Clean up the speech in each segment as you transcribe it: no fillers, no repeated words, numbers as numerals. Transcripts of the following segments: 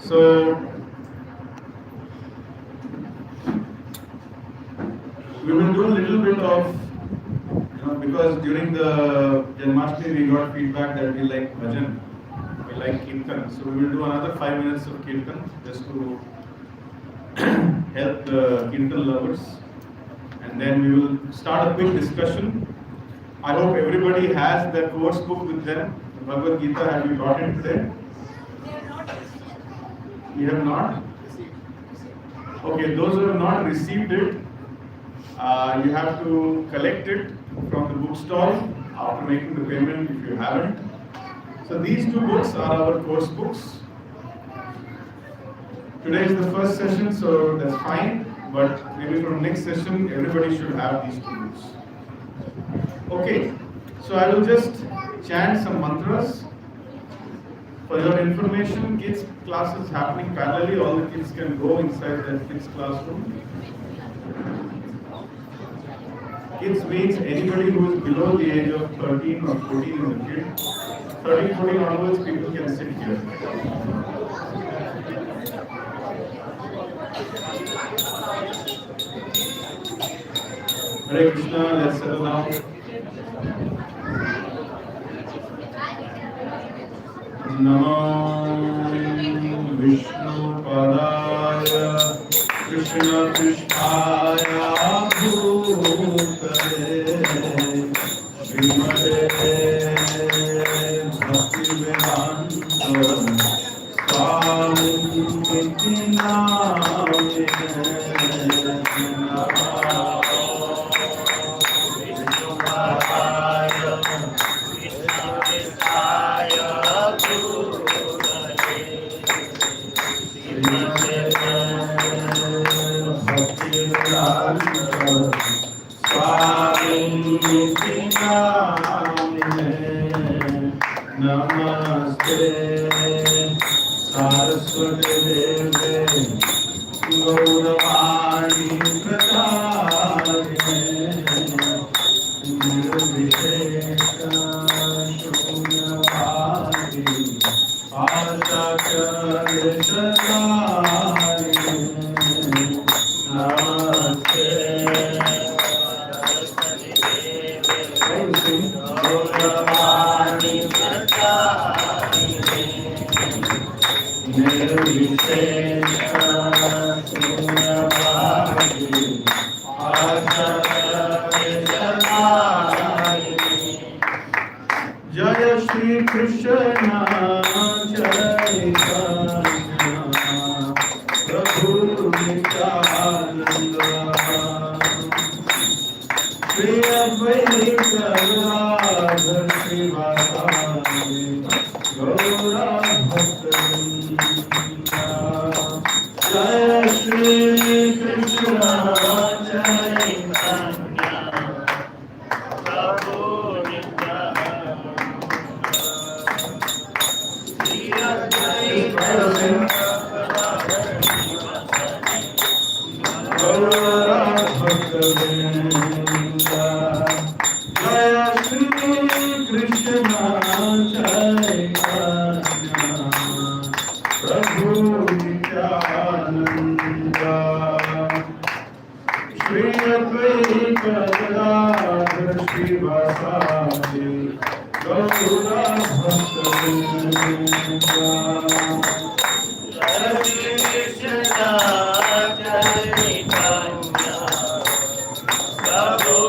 So we will do a little bit of, because during the Janmashtami we got feedback that we like bhajan, we like kirtan. So we will do another 5 minutes of kirtan just to help the kirtan lovers, and then we will start a quick discussion. I hope everybody has their course book with them. The Bhagavad Gita, have you brought it today? You have not? Okay, those who have not received it, you have to collect it from the bookstall after making the payment if you haven't. So these two books are our course books. Today is the first session, so that's fine, but maybe from next session everybody should have these two books. Okay, so I will just chant some mantras. For your information, kids class is happening parallelly. All the kids can go inside that kids classroom. Kids means anybody who is below the age of 13 or 14 is a kid. 13, 14 onwards, people can sit here. Hare Krishna, let's settle down. Namo Vishnu Padaya Krishna Krishnaya Bhutale Srimate Bhaktivedanta Swami Niti Namine Vishnu Padaya Krishna Krishnaya Namaste Saraswati Deve Gauravani Pratapine Nirvishesha Shunyavadi Ashakya Shatari Namaste Gauravani Pratapine Nirvishesha Shunyavadi Ashakya Shatari Jaya Shri Krishna Chaitanya Prabhu Nityananda Shri Advaita Radha Srivasadi Gaura Bhakta Jaya Shri Krishna Chaitanya Prabhu Jaya Shri Krishna Chaitanya Prabhu Nityananda Shri Advaita Gadadhar Srivasadi Gaura Bhakta Jaya Shri Krishna Chaitanya Prabhu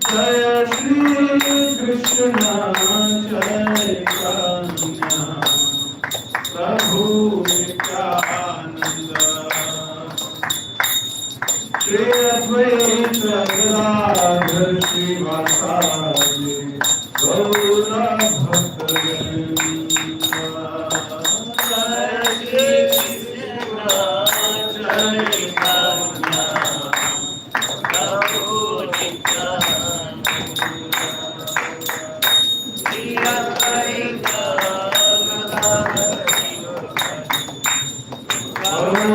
Jaya Shri Krishna Chaitanya Prabhu Nityananda Shri Advaita Gadadhar Srivasadi Gaura Bhakta Jaya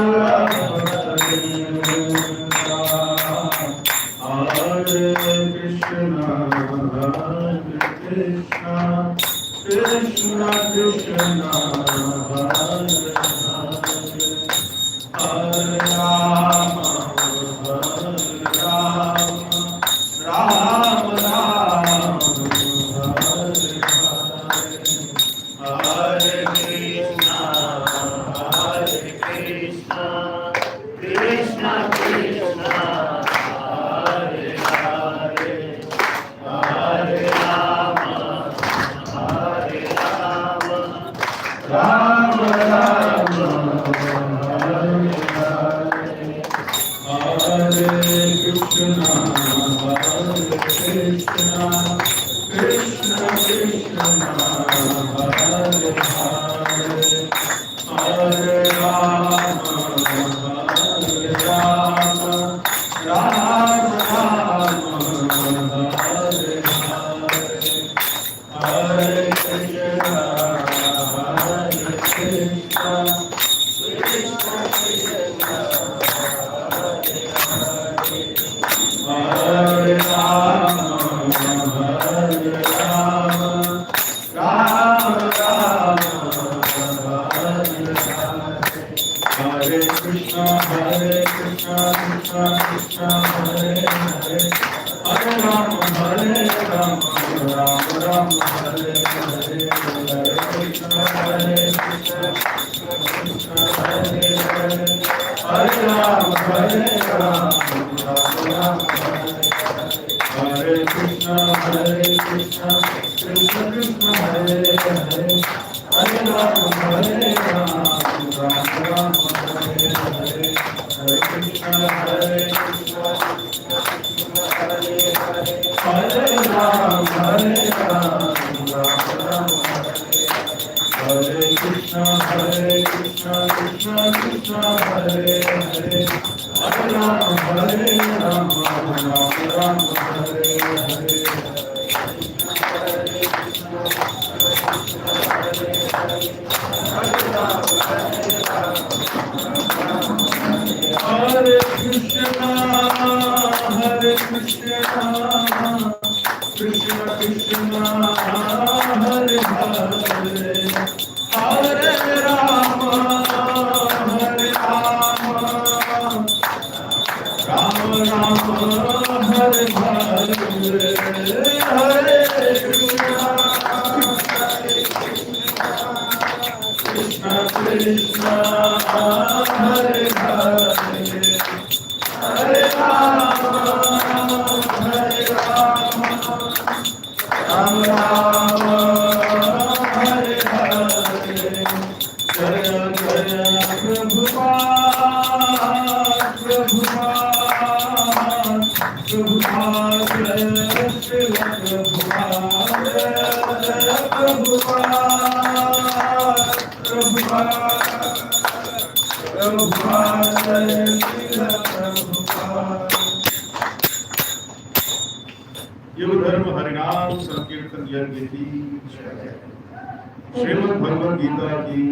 Shrimad Bhagavad Gita की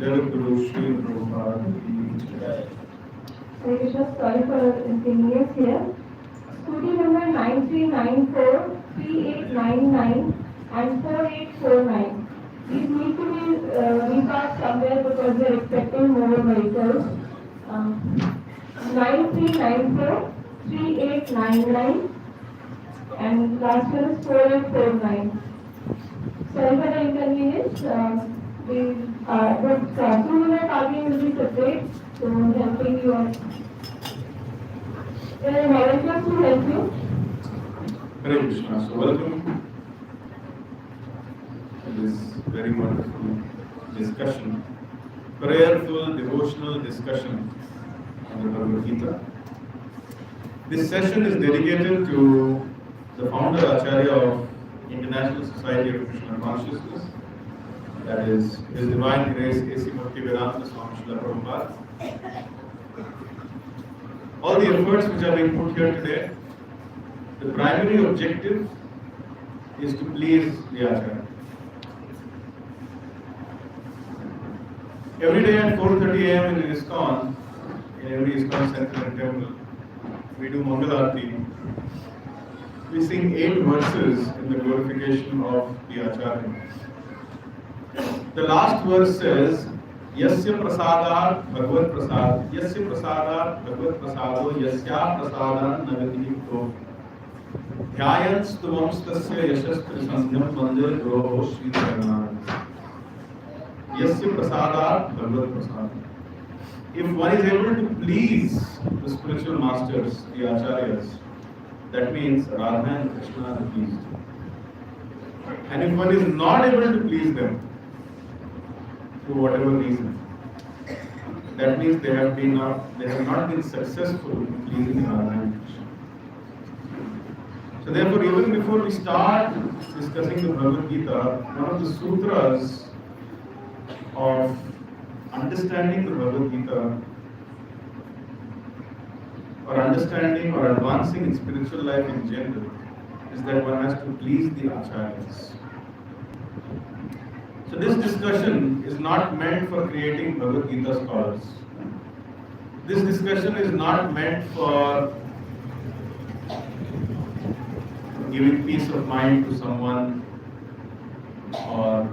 जगद्गुरु श्री प्रभुपाद की जय। Sorry for inconvenience here. Scooty number 9394, 3899 and 4849. These need to be reparked somewhere because we are expecting more vehicles. 9394, 3899 and last one is 4849. Sorry for the inconvenience. But two-wheeler parking will be separate, so helping you out. There are volunteers to help you. Hare Krishna. So welcome to this very wonderful discussion, prayerful, devotional discussion on the Bhagavad Gita. This session is dedicated to the founder Acharya of International Society of Krishna Consciousness, that is His Divine Grace A.C. Bhaktivedanta Swami Srila Prabhupada. All the efforts which are being put here today, the primary objective is to please the Acharya. Every day at 4:30 a.m. in ISKCON, in every ISKCON center and temple, we do Mangal Aarti. We sing 8 verses in the glorification of the Acharya. The last verse says, Yasya prasadat bhagavad prasad, Yasya prasadat bhagavad prasado, Yasya prasadan nagati to. Dhyayan stuvam stasya yashastri sangyam vande groho Sri Jagannath. Yasya prasadat bhagavad prasad. If one is able to please the spiritual masters, the acharyas, that means Radha and Krishna are pleased. And if one is not able to please them, through whatever reason, that means they have not been successful in pleasing Radha and Krishna. So therefore, even before we start discussing the Bhagavad Gita, one of the sutras of understanding the Bhagavad Gita or understanding or advancing in spiritual life in general is that one has to please the acharyas. So this discussion is not meant for creating Bhagavad Gita scholars. This discussion is not meant for giving peace of mind to someone or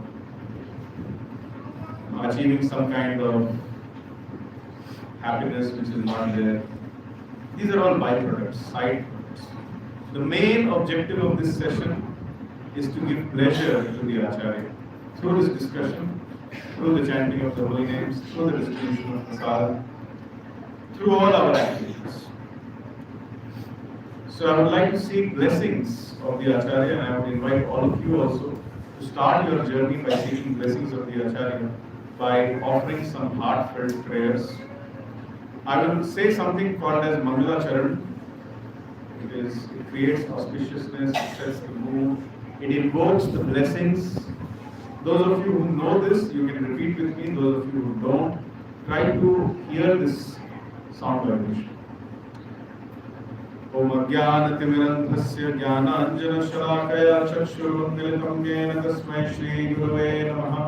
achieving some kind of happiness which is not there. These are all byproducts, side products. The main objective of this session is to give pleasure to the Acharya through this discussion, through the chanting of the holy names, through the distribution of prasad, through all our activities. So I would like to seek blessings of the Acharya, and I would invite all of you also to start your journey by seeking blessings of the Acharya by offering some heartfelt prayers. I will say something called as Mangala Charan. It creates auspiciousness, it sets the mood, it invokes the blessings. Those of you who know this, you can repeat with me. Those of you who don't, try to hear this sound vibration. Om Ajnanatimirandhasya Jnananjanashalakaya Chakshurunmilitam Yena Tasmai Shri Gurave Namaha.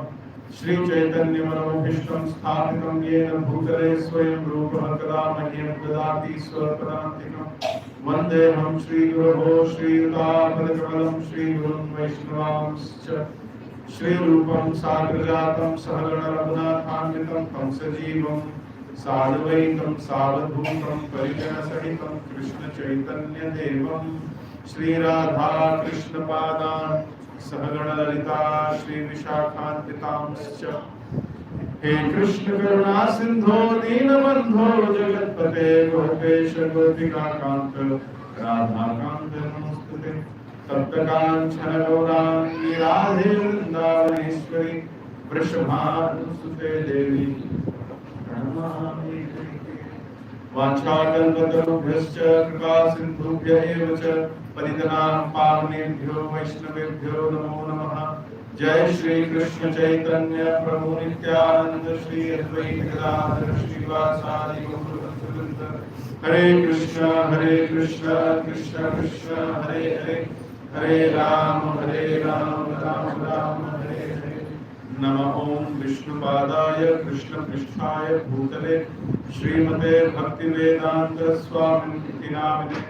Shri Chaitanya Manobhishtam Sthapitam Yena Bhutale Swayam Rupa Kada Mahyam Dadati Swapadantikam Vandeham Shri Guravo Shri Yutampadakamalam Shri Gurun Vaishnavamscha Shri Rupam Sagrajatam Sahagana Raghunathanvitam Tam Sajivam Sadhvaitam Sadhbhutam Parijana Sahitam Krishna Chaitanya Devam Shri Radha Krishna Padan Sahagana Lalita Shri Vishakhantitamscha He Krishna Karuna Sindho Deenabandho Jagatpate Gopesha Gopika Kanta Radha Kanta Namostute Taptakanchana Gaurangi Radhe Vrindavaneshwari Vrishabhanusute Devi Pranamami Vanchakalpatarubhyascha Kripa Sindhubhya eva cha Paritanam Pavanebhyo Vaishnavebhyo Namo Namaha Jai Shri Krishna Chaitanya Prabhu Nityananda Shri Advaita Gadadhara Shri Vasadi Gaura Hare Krishna Krishna Krishna Hare Hare Hare Rama Ram Ram Hare Hare Nama Om Vishnupadaya Krishna Pristhaya Bhutale Srimate Bhaktivedanta Swami Namine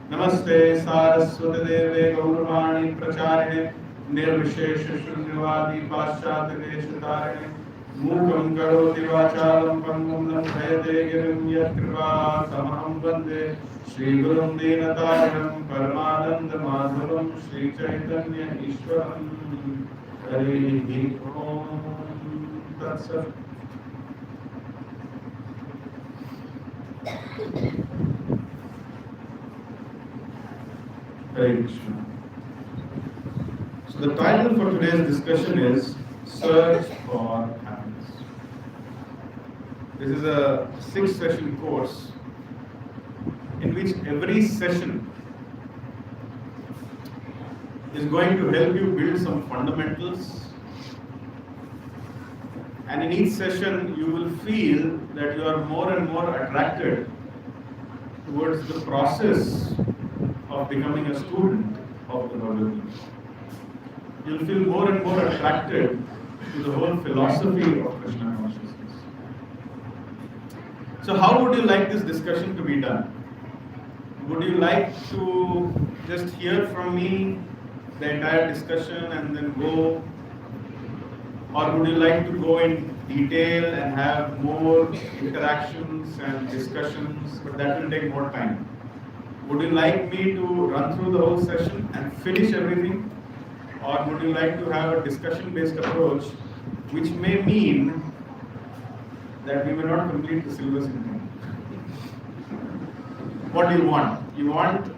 Namaste Saraswati Deve Gauravani Pracharine Nirvishesha Shunyavadi Paschat Deshatarine Mukam Karoti Vachalam Pangam Lambhayate Girim Yatkriva Tamaham Vande Shri Gurum Dinataram Paramananda Madhavam Shri Chaitanya Ishwaram Hare Om Tat Sat. Hare Krishna. So the title for today's discussion is Search for Happiness. This is a 6-session course in which every session is going to help you build some fundamentals, and in each session you will feel that you are more and more attracted towards the process of becoming a student of the Bhagavad Gita. You'll feel more and more attracted to the whole philosophy of Krishna consciousness. So how would you like this discussion to be done? Would you like to just hear from me the entire discussion and then go Or would you like to go in detail and have more interactions and discussions, but that will take more time? Would you like me to run through the whole session and finish everything? Or would you like to have a discussion-based approach, which may mean that we may not complete the syllabus in time? What do you want? You want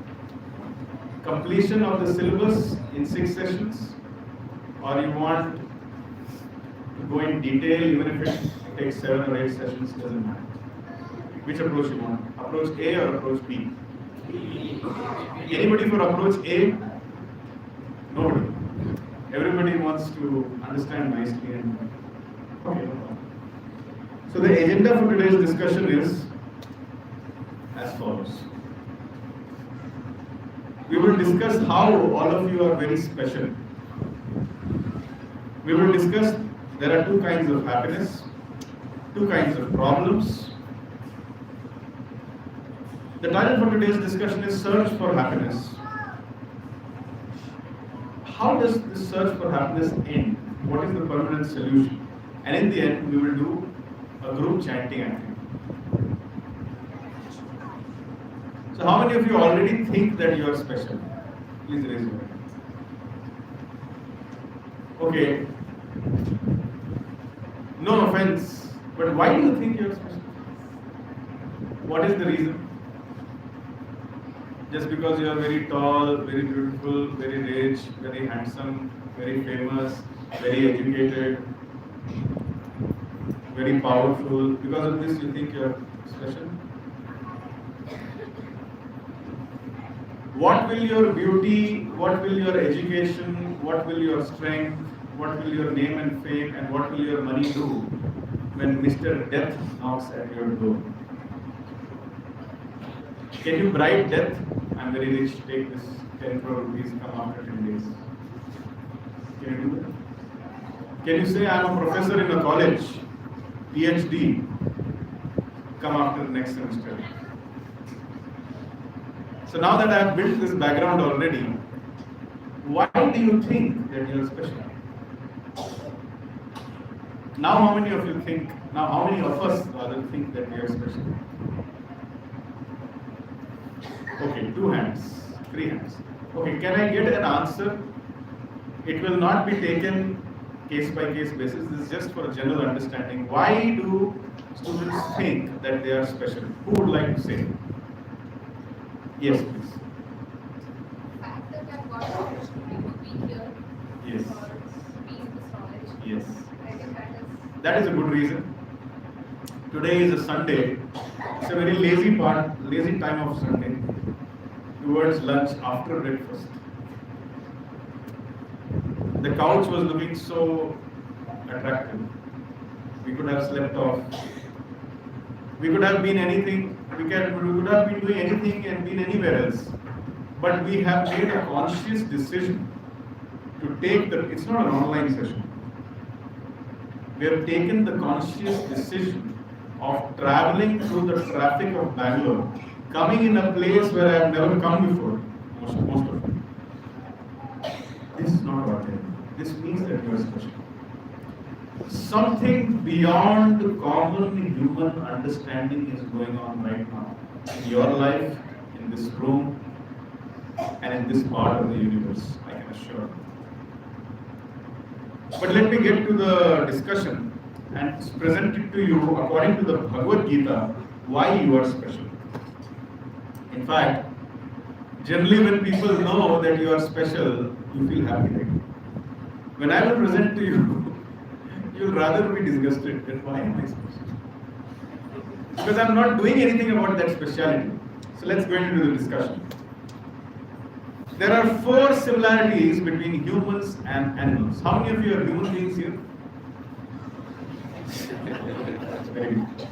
completion of the syllabus in 6 sessions? Or you want to go in detail even if it takes 7 or 8 sessions, doesn't matter. Which approach you want? Approach A or approach B? Anybody for approach A? Nobody. Everybody wants to understand nicely and okay. So the agenda for today's discussion is as follows. We will discuss how all of you are very special. We will discuss there are 2 kinds of happiness, 2 kinds of problems. The title for today's discussion is Search for Happiness. How does this search for happiness end? What is the permanent solution? And in the end, we will do a group chanting activity. So how many of you already think that you are special? Please raise your hand. Okay. No offense, but why do you think you are special? What is the reason? Just because you are very tall, very beautiful, very rich, very handsome, very famous, very educated, very powerful. Because of this, you think you are special? What will your beauty, what will your education, what will your strength, what will your name and fame, and what will your money do when Mr. Death knocks at your door? Can you bribe death? I'm very rich, take this 10 crore rupees, come after 10 days. Can you do that? Can you say, I'm a professor in a college, PhD, come after the next semester? So now that I have built this background already, why do you think that you are special? Now how many of you think, now how many of us rather think that we are special? Okay, 2 hands, 3 hands. Okay, can I get an answer? It will not be taken case by case basis. This is just for a general understanding. Why do students think that they are special? Who would like to say? Yes, please. The fact that I've got the opportunity to be here. Yes. For being this knowledge. Yes. I think That is a good reason. Today is a Sunday. It's a very lazy time of Sunday. Towards lunch after breakfast. The couch was looking so attractive. We could have slept off. We could have been anything. We could have been doing anything and been anywhere else. But we have made a conscious decision to take it's not an online session. We have taken the conscious decision of traveling through the traffic of Bangalore, coming in a place where I have never come before, most of it. This is not ordinary. This means that you are special. Something beyond common human understanding is going on right now in your life, in this room, and in this part of the universe, I can assure you. But let me get to the discussion and present it to you according to the Bhagavad Gita, why you are special. In fact, generally when people know that you are special, you feel happy. Right? When I will present to you, you'll rather be disgusted than why am I special? Because I'm not doing anything about that speciality. So let's go into the discussion. There are 4 similarities between humans and animals. How many of you are human beings here? Very good.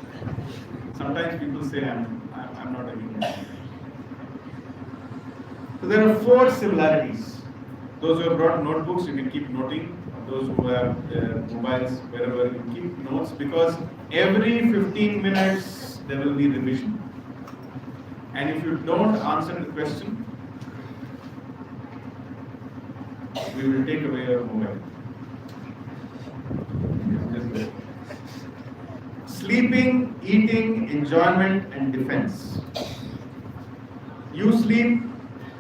Sometimes people say I'm not a human being. So there are 4 similarities. Those who have brought notebooks, you can keep noting. Those who have their mobiles, wherever, you can keep notes, because every 15 minutes there will be revision. And if you don't answer the question, we will take away your mobile. Sleeping, eating, enjoyment and defense. You sleep,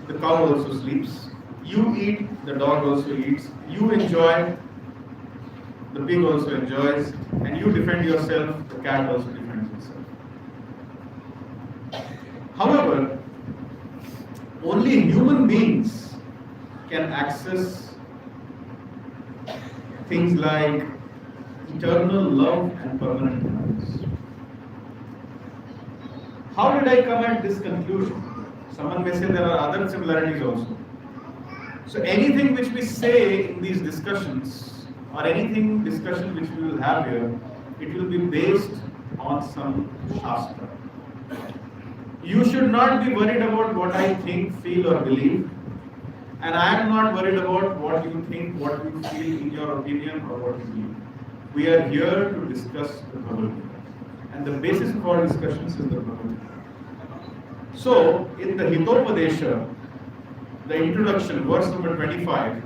the cow also sleeps. You eat, the dog also eats. You enjoy, the pig also enjoys. And you defend yourself, the cat also defends itself. However, only human beings can access things like eternal love and permanent happiness. How did I come at this conclusion? Someone may say there are other similarities also. So anything which we say in these discussions or anything discussion which we will have here, it will be based on some Shastra. You should not be worried about what I think, feel or believe. And I am not worried about what you think, what you feel in your opinion or what you believe. We are here to discuss the Bhagavad Gita. And the basis of our discussions is the Bhagavad Gita. So, in the Hitopadesha, the introduction, verse number 25,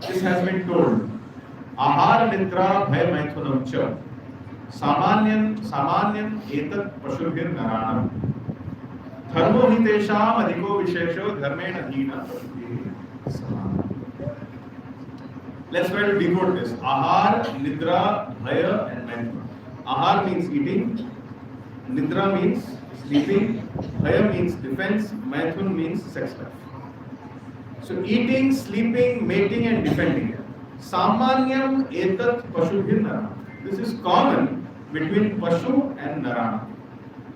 this has been told. Ahara nidra bhaya maithunam cha samanyam etat pashubhir naranam dharmo hitesham adhiko vishesho dharmena dhina pashubhir samanam. Let's try to decode this. Ahar, nidra, bhaya and maithuna. Ahar means eating, nidra means sleeping, bhaya means defense, maithun means sex life. So eating, sleeping, mating and defending. Samanyam etat pashubhir narana. This is common between pashu and narana.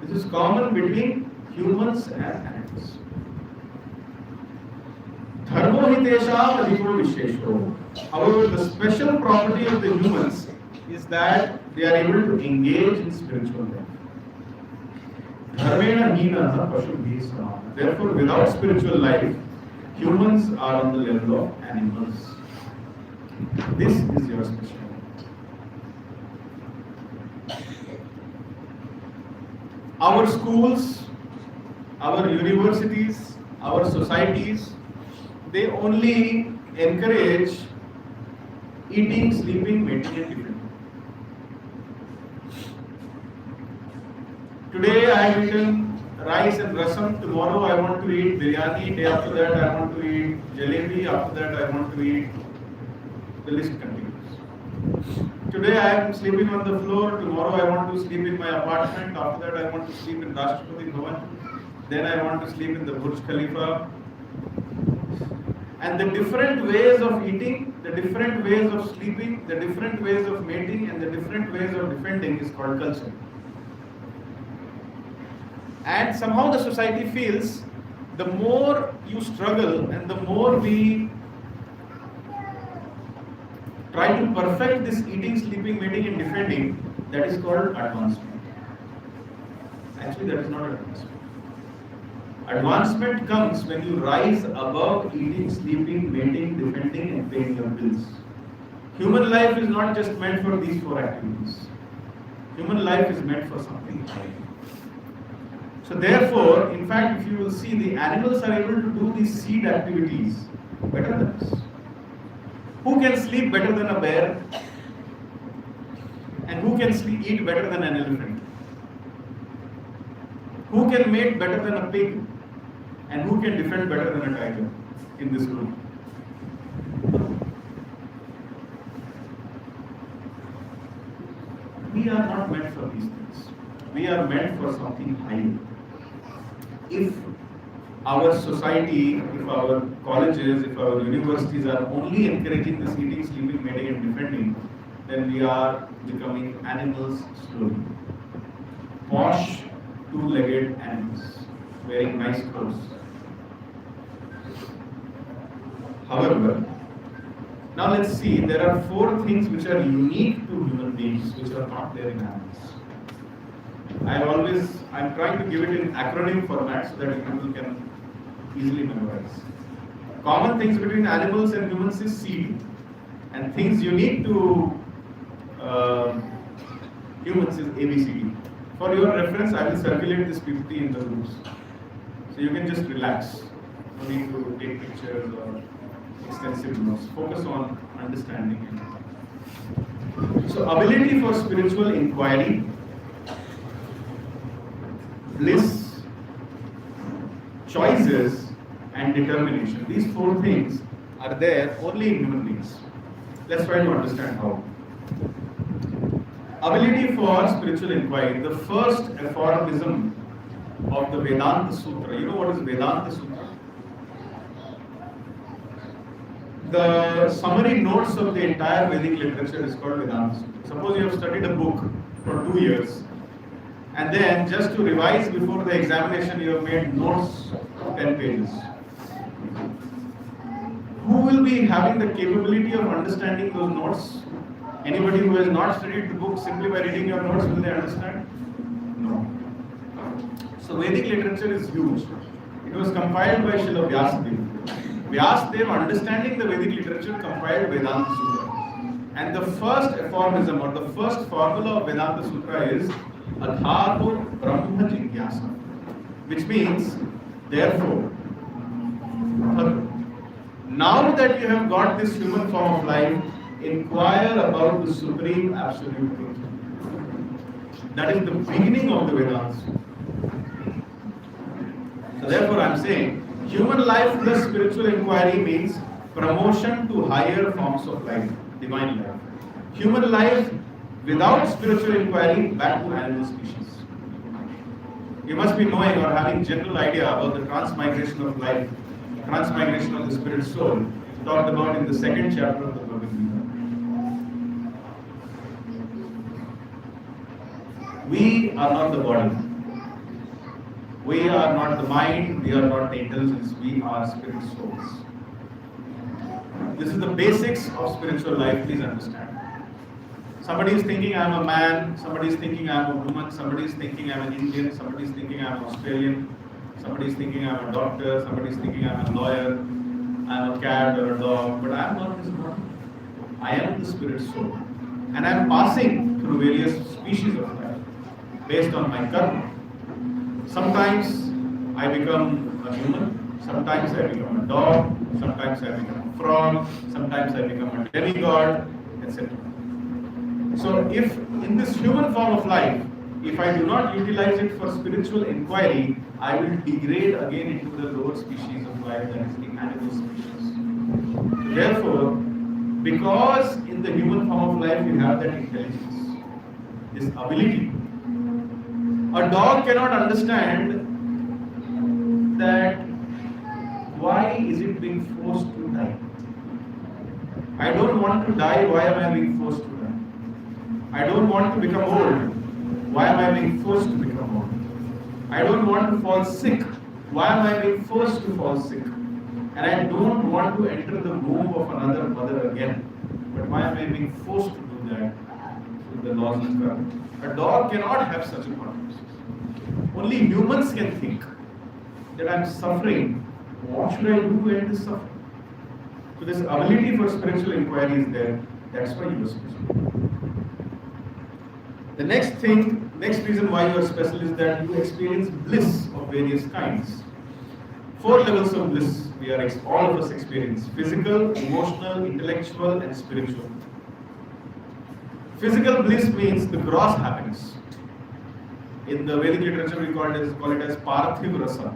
This is common between humans and animals. Dharmo hitesham adhiko vishesho. However, the special property of the humans is that they are able to engage in spiritual life. Dharmena hina pashubhi samana. Therefore, without spiritual life, humans are on the level of animals. This is your specialty. Our schools, our universities, our societies, they only encourage eating, sleeping, mating and defending. Today I have eaten rice and rasam, tomorrow I want to eat biryani, day after that I want to eat jalebi, after that I want to eat, the list continues. Today I am sleeping on the floor, tomorrow I want to sleep in my apartment, after that I want to sleep in Rashtrapati Bhavan, then I want to sleep in the Burj Khalifa. And the different ways of eating, the different ways of sleeping, the different ways of mating and the different ways of defending is called culture. And somehow the society feels the more you struggle and the more we try to perfect this eating, sleeping, mating and defending, that is called advancement. Actually, that is not advancement. Advancement comes when you rise above eating, sleeping, mating, defending and paying your bills. Human life is not just meant for these four activities. Human life is meant for something higher. So therefore, in fact, if you will see, the animals are able to do these seed activities better than us. Who can sleep better than a bear? And who can eat better than an elephant? Who can mate better than a pig? And who can defend better than a tiger in this room? We are not meant for these things. We are meant for something higher. If our society, if our colleges, if our universities are only encouraging this eating, sleeping, mating and defending, then we are becoming animals slowly. Posh, two-legged animals, wearing nice clothes. However, now let's see, there are four things which are unique to human beings, which are not there in animals. I'm trying to give it in acronym format so that people can easily memorize. Common things between animals and humans is seed, and things unique to humans is ABCD. For your reference, I will circulate this PPT in the groups, so you can just relax. No need to take pictures or extensive notes. Focus on understanding. So, ability for spiritual inquiry, bliss, choices, and determination. These four things are there only in human beings. Let's try to understand how. Ability for spiritual inquiry. The first aphorism of the Vedanta Sutra. You know what is Vedanta Sutra? The summary notes of the entire Vedic literature is called Vedanta Sutra. Suppose you have studied a book for 2 years, and then just to revise before the examination you have made notes of 10 pages. Who will be having the capability of understanding those notes? Anybody who has not studied the book, simply by reading your notes, will they understand? No. So Vedic literature is huge. It was compiled by Srila Vyasadeva. Vyasadeva, understanding the Vedic literature, compiled Vedanta Sutra. And the first aphorism or the first formula of Vedanta Sutra is Adhato Brahma Jigyasa, which means, therefore, now that you have got this human form of life, inquire about the Supreme Absolute Truth. That is the beginning of the Vedas. So therefore I am saying, human life plus spiritual inquiry means promotion to higher forms of life, divine life. Human life without spiritual inquiry, back to animal species. You must be knowing or having general idea about the transmigration of life, transmigration of the spirit soul, talked about in the second chapter of the Bhagavad Gita. We are not the body. We are not the mind. We are not the intelligence. We are spirit souls. This is the basics of spiritual life. Please understand. Somebody is thinking I am a man. Somebody is thinking I am a woman. Somebody is thinking I am an Indian. Somebody is thinking I am an Australian. Somebody is thinking I am a doctor. Somebody is thinking I am a lawyer. I am a cat or a dog. But I am not this body. I am the spirit soul. And I am passing through various species of life based on my karma. Sometimes I become a human, sometimes I become a dog, sometimes I become a frog, sometimes I become a demigod, etc. So if in this human form of life, if I do not utilize it for spiritual inquiry, I will degrade again into the lower species of life, that is the animal species. So therefore, because in the human form of life you have that intelligence, this ability, a dog cannot understand that why is it being forced to die. I don't want to die, why am I being forced to die? I don't want to become old, why am I being forced to become old? I don't want to fall sick, why am I being forced to fall sick? And I don't want to enter the womb of another mother again, but why am I being forced to do that with the laws of karma? A dog cannot have such a consciousness. Only humans can think that I am suffering. What should I do to end this suffering? So this ability for spiritual inquiry is there. That's why you are special. The next reason why you are special is that you experience bliss of various kinds. 4 levels of bliss all of us experience: physical, emotional, intellectual, and spiritual. Physical bliss means the gross happiness. In the Vedic literature, we call it as Parthiv Rasa.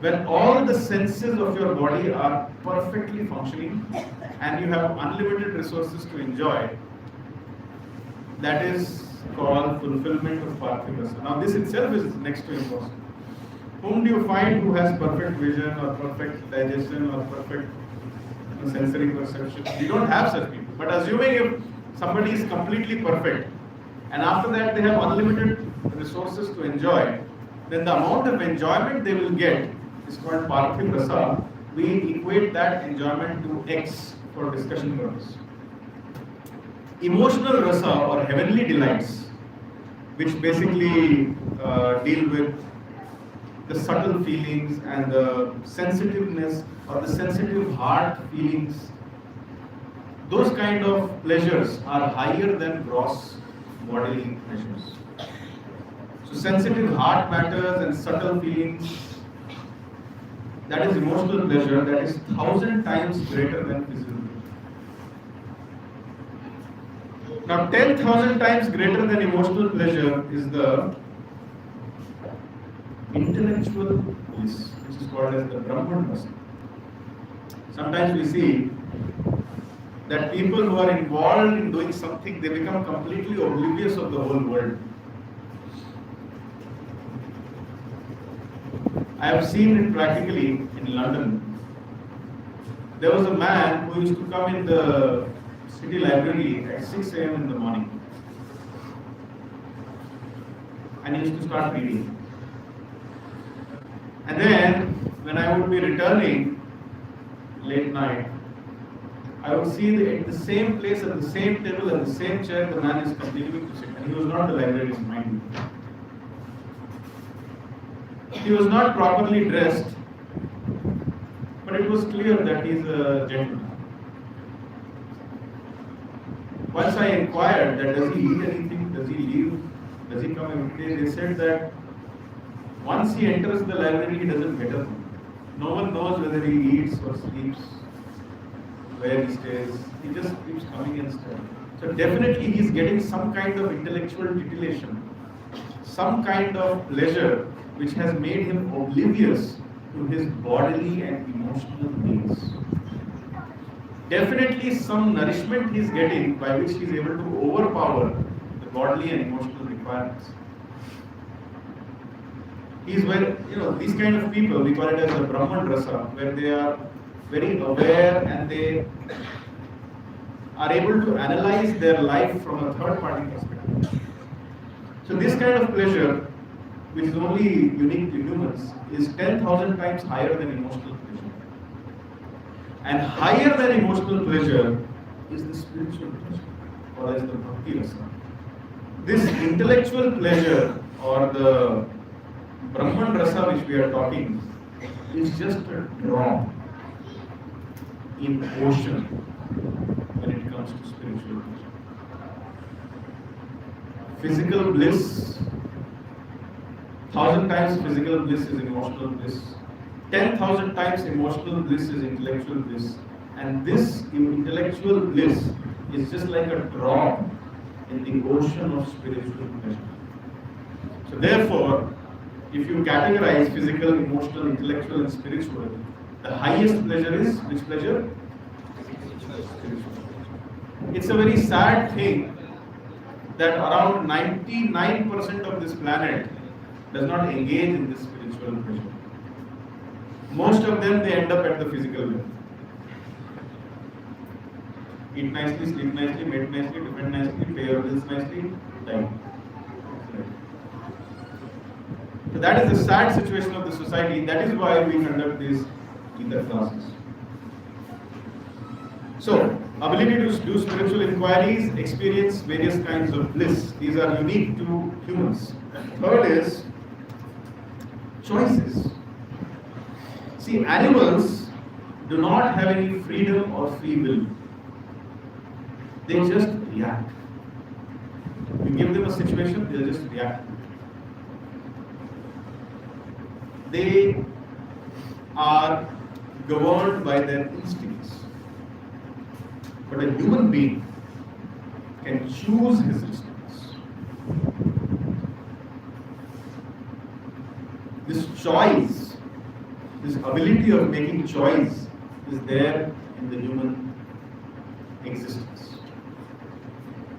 When all the senses of your body are perfectly functioning and you have unlimited resources to enjoy, that is called fulfillment of Parthiv Rasa. Now, this itself is next to impossible. Whom do you find who has perfect vision or perfect digestion or perfect sensory perception? You don't have such people. But assuming if somebody is completely perfect, and after that they have unlimited resources to enjoy, then the amount of enjoyment they will get is called Parthiv Rasa. We equate that enjoyment to X for discussion purpose. Emotional Rasa or heavenly delights, which basically deal with the subtle feelings and the sensitiveness or the sensitive heart feelings, those kind of pleasures are higher than gross bodily pleasures. So sensitive heart matters and subtle feelings, that is emotional pleasure, that is 1,000 times greater than physical pleasure. Now 10,000 times greater than emotional pleasure is the intellectual bliss, which is called as the Brahman Rasa. Sometimes we see that people who are involved in doing something, they become completely oblivious of the whole world. I have seen it practically in London. There was a man who used to come in the city library at 6 a.m. in the morning. And he used to start reading. And then, when I would be returning late night, I would see that at the same place, at the same table, at the same chair, the man is continuing to sit. And he was not the librarian, mind you. He was not properly dressed, but it was clear that he is a gentleman. Once I inquired that does he eat anything, does he leave, does he come every day, they said that once he enters the library, he doesn't get up. No one knows whether he eats or sleeps, where he stays. He just keeps coming and studying. So definitely he is getting some kind of intellectual titillation, some kind of pleasure which has made him oblivious to his bodily and emotional needs. Definitely some nourishment he is getting by which he is able to overpower the bodily and emotional requirements. He is where, these kind of people, we call it as the Brahman Rasa, where they are very aware and they are able to analyze their life from a third party perspective. So this kind of pleasure, which is only unique to humans, is 10,000 times higher than emotional pleasure. And higher than emotional pleasure is the spiritual pleasure, or as the Bhakti Rasa. This intellectual pleasure, or the Brahman Rasa which we are talking, is just a drop in ocean when it comes to spiritual pleasure. Physical bliss, 1,000 times physical bliss is emotional bliss. 10,000 times emotional bliss is intellectual bliss. And this intellectual bliss is just like a drop in the ocean of spiritual pleasure. So therefore, if you categorize physical, emotional, intellectual and spiritual, the highest pleasure is which pleasure? It's a very sad thing that around 99% of this planet does not engage in this spiritual pleasure. Most of them, they end up at the physical level. Eat nicely, sleep nicely, mate nicely, defend nicely, pay your bills nicely, die. So that is the sad situation of the society. That is why we conduct these Gita classes. So, ability to do spiritual inquiries, experience various kinds of bliss. These are unique to humans. Third is choices. See, animals do not have any freedom or free will. They just react. You give them a situation, they'll just react. They are governed by their instincts. But a human being can choose his instincts. This choice, this ability of making choice is there in the human existence.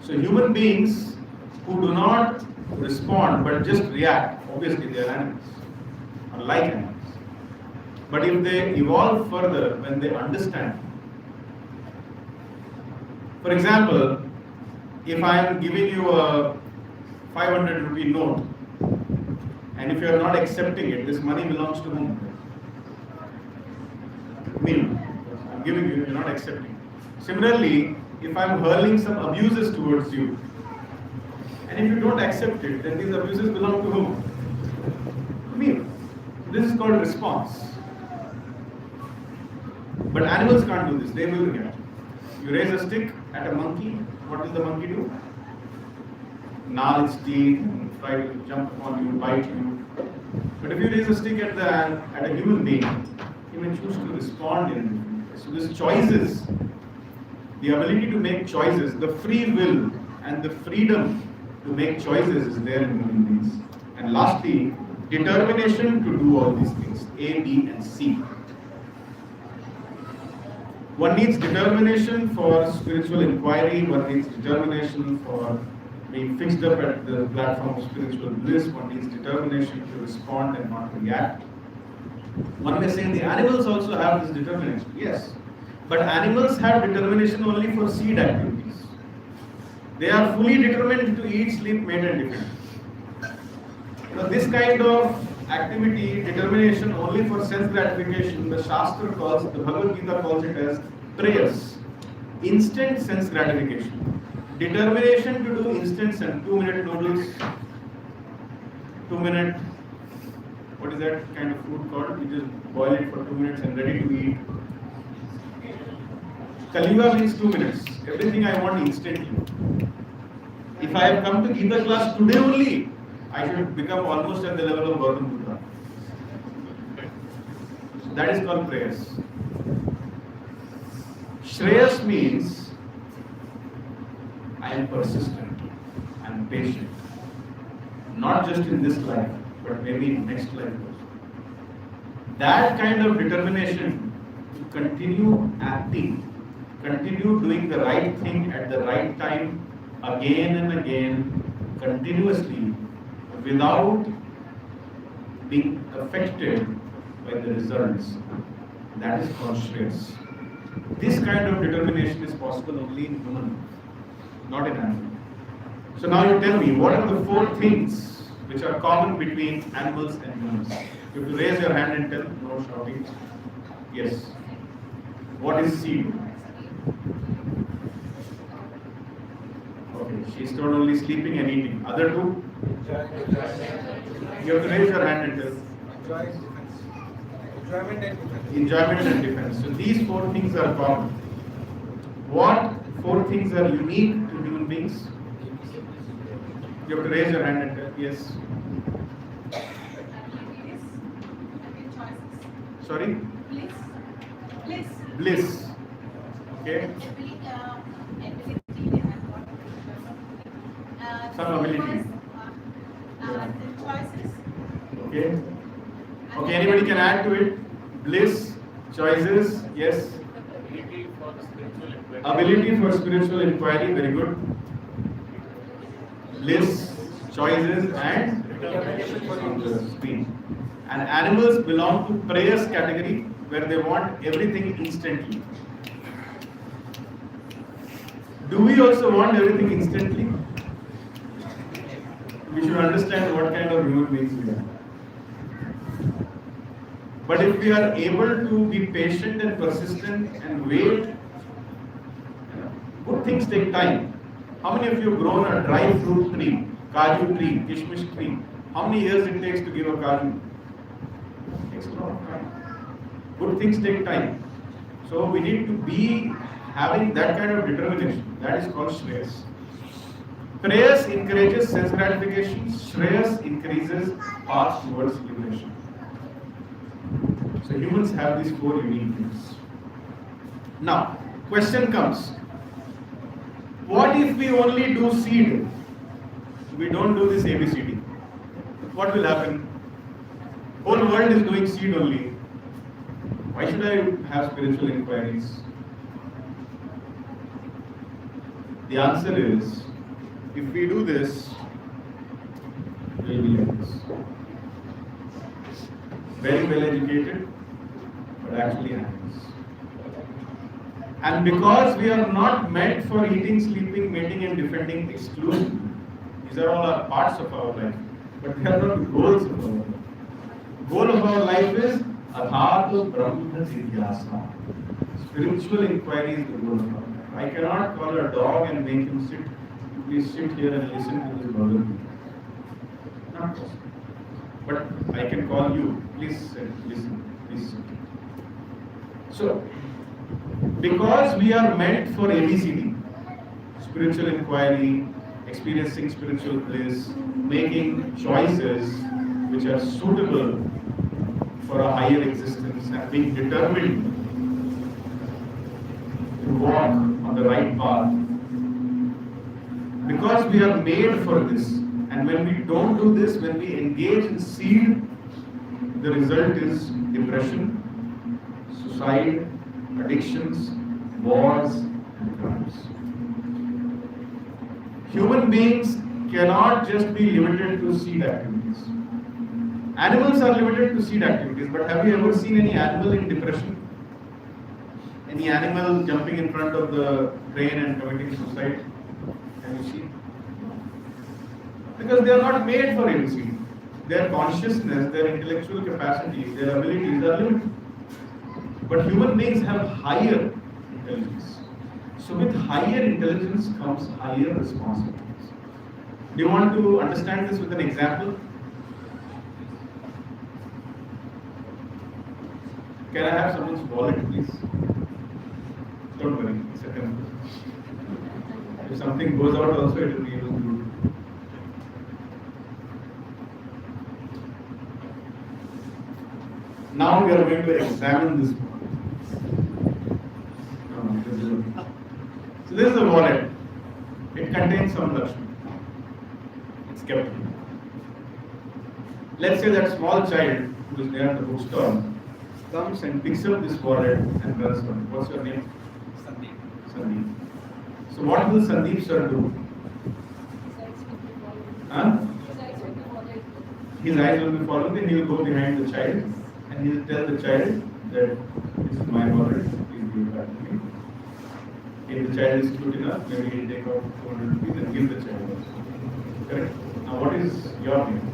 So human beings who do not respond but just react, obviously they are animals, are like animals. But if they evolve further, when they understand, for example, if I am giving you a 500 rupee note, and if you are not accepting it, this money belongs to whom? Me. I'm giving you, you're not accepting. Similarly, if I'm hurling some abuses towards you, and if you don't accept it, then these abuses belong to whom? To me. This is called response. But animals can't do this, they will react. You raise a stick at a monkey, what will the monkey do? Gnarl its teeth, try to jump upon you, bite you. But if you raise a stick at a human being, he may choose to respond in different ways. So this choices, the ability to make choices, the free will and the freedom to make choices is there in human beings. And lastly, determination to do all these things, A, B and C. One needs determination for spiritual inquiry, one needs determination for being fixed up at the platform of spiritual bliss, one needs determination to respond and not react. One may say the animals also have this determination. Yes, but animals have determination only for seed activities. They are fully determined to eat, sleep, mate and defend. This kind of activity, determination only for sense gratification, the Shastra calls, the Bhagavad Gita calls it as prayers, instant sense gratification. Determination to do instant sense, 2-minute noodles, 2-minute, what is that kind of food called? You just boil it for 2 minutes and ready to eat. Kaliuga means 2 minutes. Everything I want instantly. If I have come to Gita class today only, I should become almost at the level of Gautam Buddha. That is called prayers. Shreyas means I am persistent, I am patient. Not just in this life, but maybe in next life also. That kind of determination to continue acting, continue doing the right thing at the right time, again and again, continuously, without being affected by the results. That is called Shreyas. This kind of determination is possible only in human, not in animal. So now you tell me, what are the 4 things which are common between animals and humans? You have to raise your hand and tell, no shouting. Yes. What is seed? Okay, she's told only sleeping and eating. Other 2? You have to raise your hand and tell. Enjoyment and defense. So these 4 things are common. What 4 things are unique to human beings? You have to raise your hand and tell. Yes. Sorry? Bliss. Okay. Some ability. Okay. Okay, anybody can add to it? Bliss, choices, yes. Ability for spiritual inquiry, very good. Bliss, choices, and on the screen. And animals belong to prayers category, where they want everything instantly. Do we also want everything instantly? We should understand what kind of human beings we are. But if we are able to be patient and persistent and wait, good things take time. How many of you have grown a dry fruit tree, kaju tree, kishmish tree? How many years it takes to give a kaju? It takes a lot of time. Good things take time. So we need to be having that kind of determination. That is called Shreyas. Prayers encourages sense gratification. Shreyas increases path towards liberation. So humans have these 4 unique things. Now, question comes. What if we only do seed? We don't do this ABCD. What will happen? Whole world is doing seed only. Why should I have spiritual inquiries? The answer is, if we do this, we'll be like this. Very well educated, but actually animals. And because we are not meant for eating, sleeping, mating and defending exclusively, these are all our parts of our life, but they are not the goals of our life. The goal of our life is Adhato Brahma Jigyasa. Spiritual inquiry is the goal of our life. I cannot call a dog and make him sit. Please sit here and listen to this Bhagavad Gita. Not possible. But I can call you. Please sit, listen. Please sit. So, because we are meant for ABCD, spiritual inquiry, experiencing spiritual bliss, making choices which are suitable for a higher existence, and being determined to walk on the right path. Because we are made for this, And when we don't do this, when we engage in seed, the result is depression, suicide, addictions, wars, and crimes. Human beings cannot just be limited to seed activities. Animals are limited to seed activities, but have you ever seen any animal in depression? Any animal jumping in front of the train and committing suicide? Have you seen? Because they are not made for any seed. Their consciousness, their intellectual capacities, their abilities are limited. But human beings have higher intelligence. So with higher intelligence comes higher responsibilities. Do you want to understand this with an example? Can I have someone's wallet, please? Don't worry, it's a temple. If something goes out also, it will be used good. Now we are going to examine this one. So this is a wallet. It contains some Lakshmi. It's kept here. Let's say that small child who is there at the bookstore comes and picks up this wallet and runs from it. What's your name? Sandeep. Sandeep. So what will Sandeep sir do? Huh? His eyes will be following, then he will go behind the child and he will tell the child that this is my wallet, please give it back to me. If the child is cute enough, maybe he will take out 200 rupees and give the child also. Correct? Now what is your name?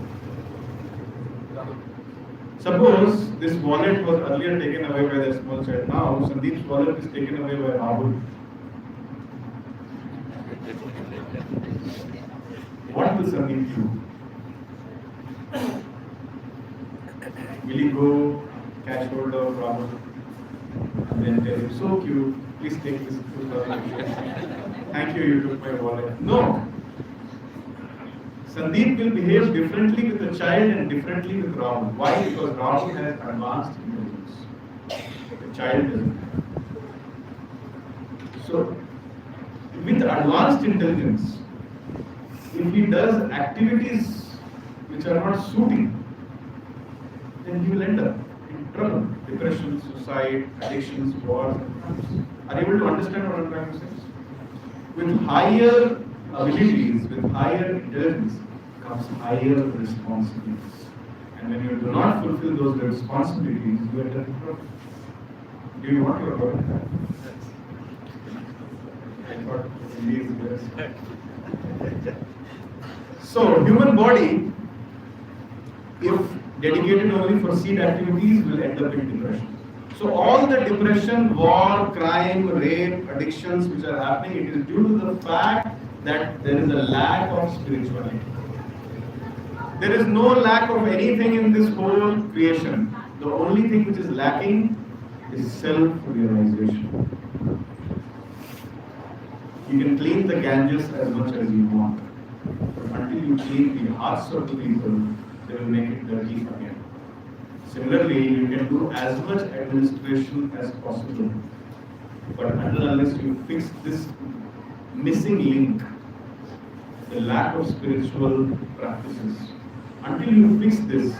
Suppose this wallet was earlier taken away by the small child. Now Sandeep's wallet is taken away by Rahul. What will Sandeep do? Will he go catch hold of Rahul and then tell him, so cute, please take this 2,000. Thank you, you took my wallet. No. Sandeep will behave differently with the child and differently with Rahul. Why? Because Rahul has advanced intelligence. The child doesn't. So, with advanced intelligence, if he does activities which are not suiting, then he will end up in trouble. Depression, suicide, addictions, wars, and crimes. Are you able to understand what I'm trying to say? With higher abilities, with higher intelligence, comes higher responsibilities. And when you do not fulfill those responsibilities, you enter in trouble. Do you want your work? I thought he is best. So, human body, if dedicated only for seed activities, will end up in depression. So all the depression, war, crime, rape, addictions which are happening, it is due to the fact that there is a lack of spirituality. There is no lack of anything in this whole creation. The only thing which is lacking is self-realization. You can clean the Ganges as much as you want. But until you clean the hearts of the people, they will make it dirty again. Similarly, you can do as much administration as possible. But until unless you fix this missing link, the lack of spiritual practices, until you fix this,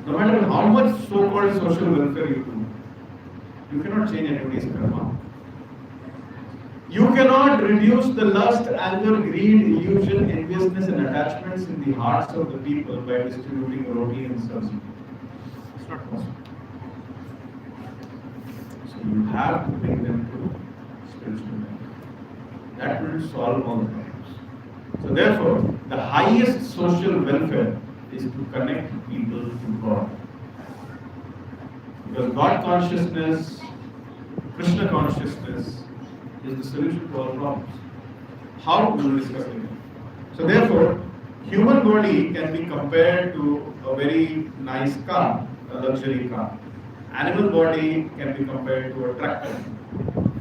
no matter how much so-called social welfare you do, you cannot change anybody's karma. You cannot reduce the lust, anger, greed, illusion, enviousness and attachments in the hearts of the people by distributing roti and sabzi. It's not possible. So you have to bring them to spiritual life. That will solve all the problems. So therefore, the highest social welfare is to connect people to God. Because God consciousness, Krishna consciousness, is the solution to all problems. How? We will discuss later. So therefore, human body can be compared to a very nice car, a luxury car. Animal body can be compared to a tractor.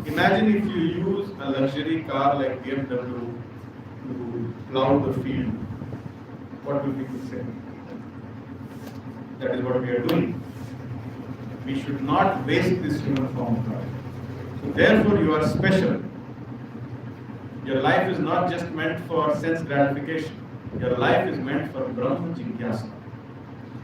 Imagine if you use a luxury car like BMW to plow the field. What will people say? That is what we are doing. We should not waste this human form of life. So therefore you are special. Your life is not just meant for sense gratification. Your life is meant for Brahma Jigyasa.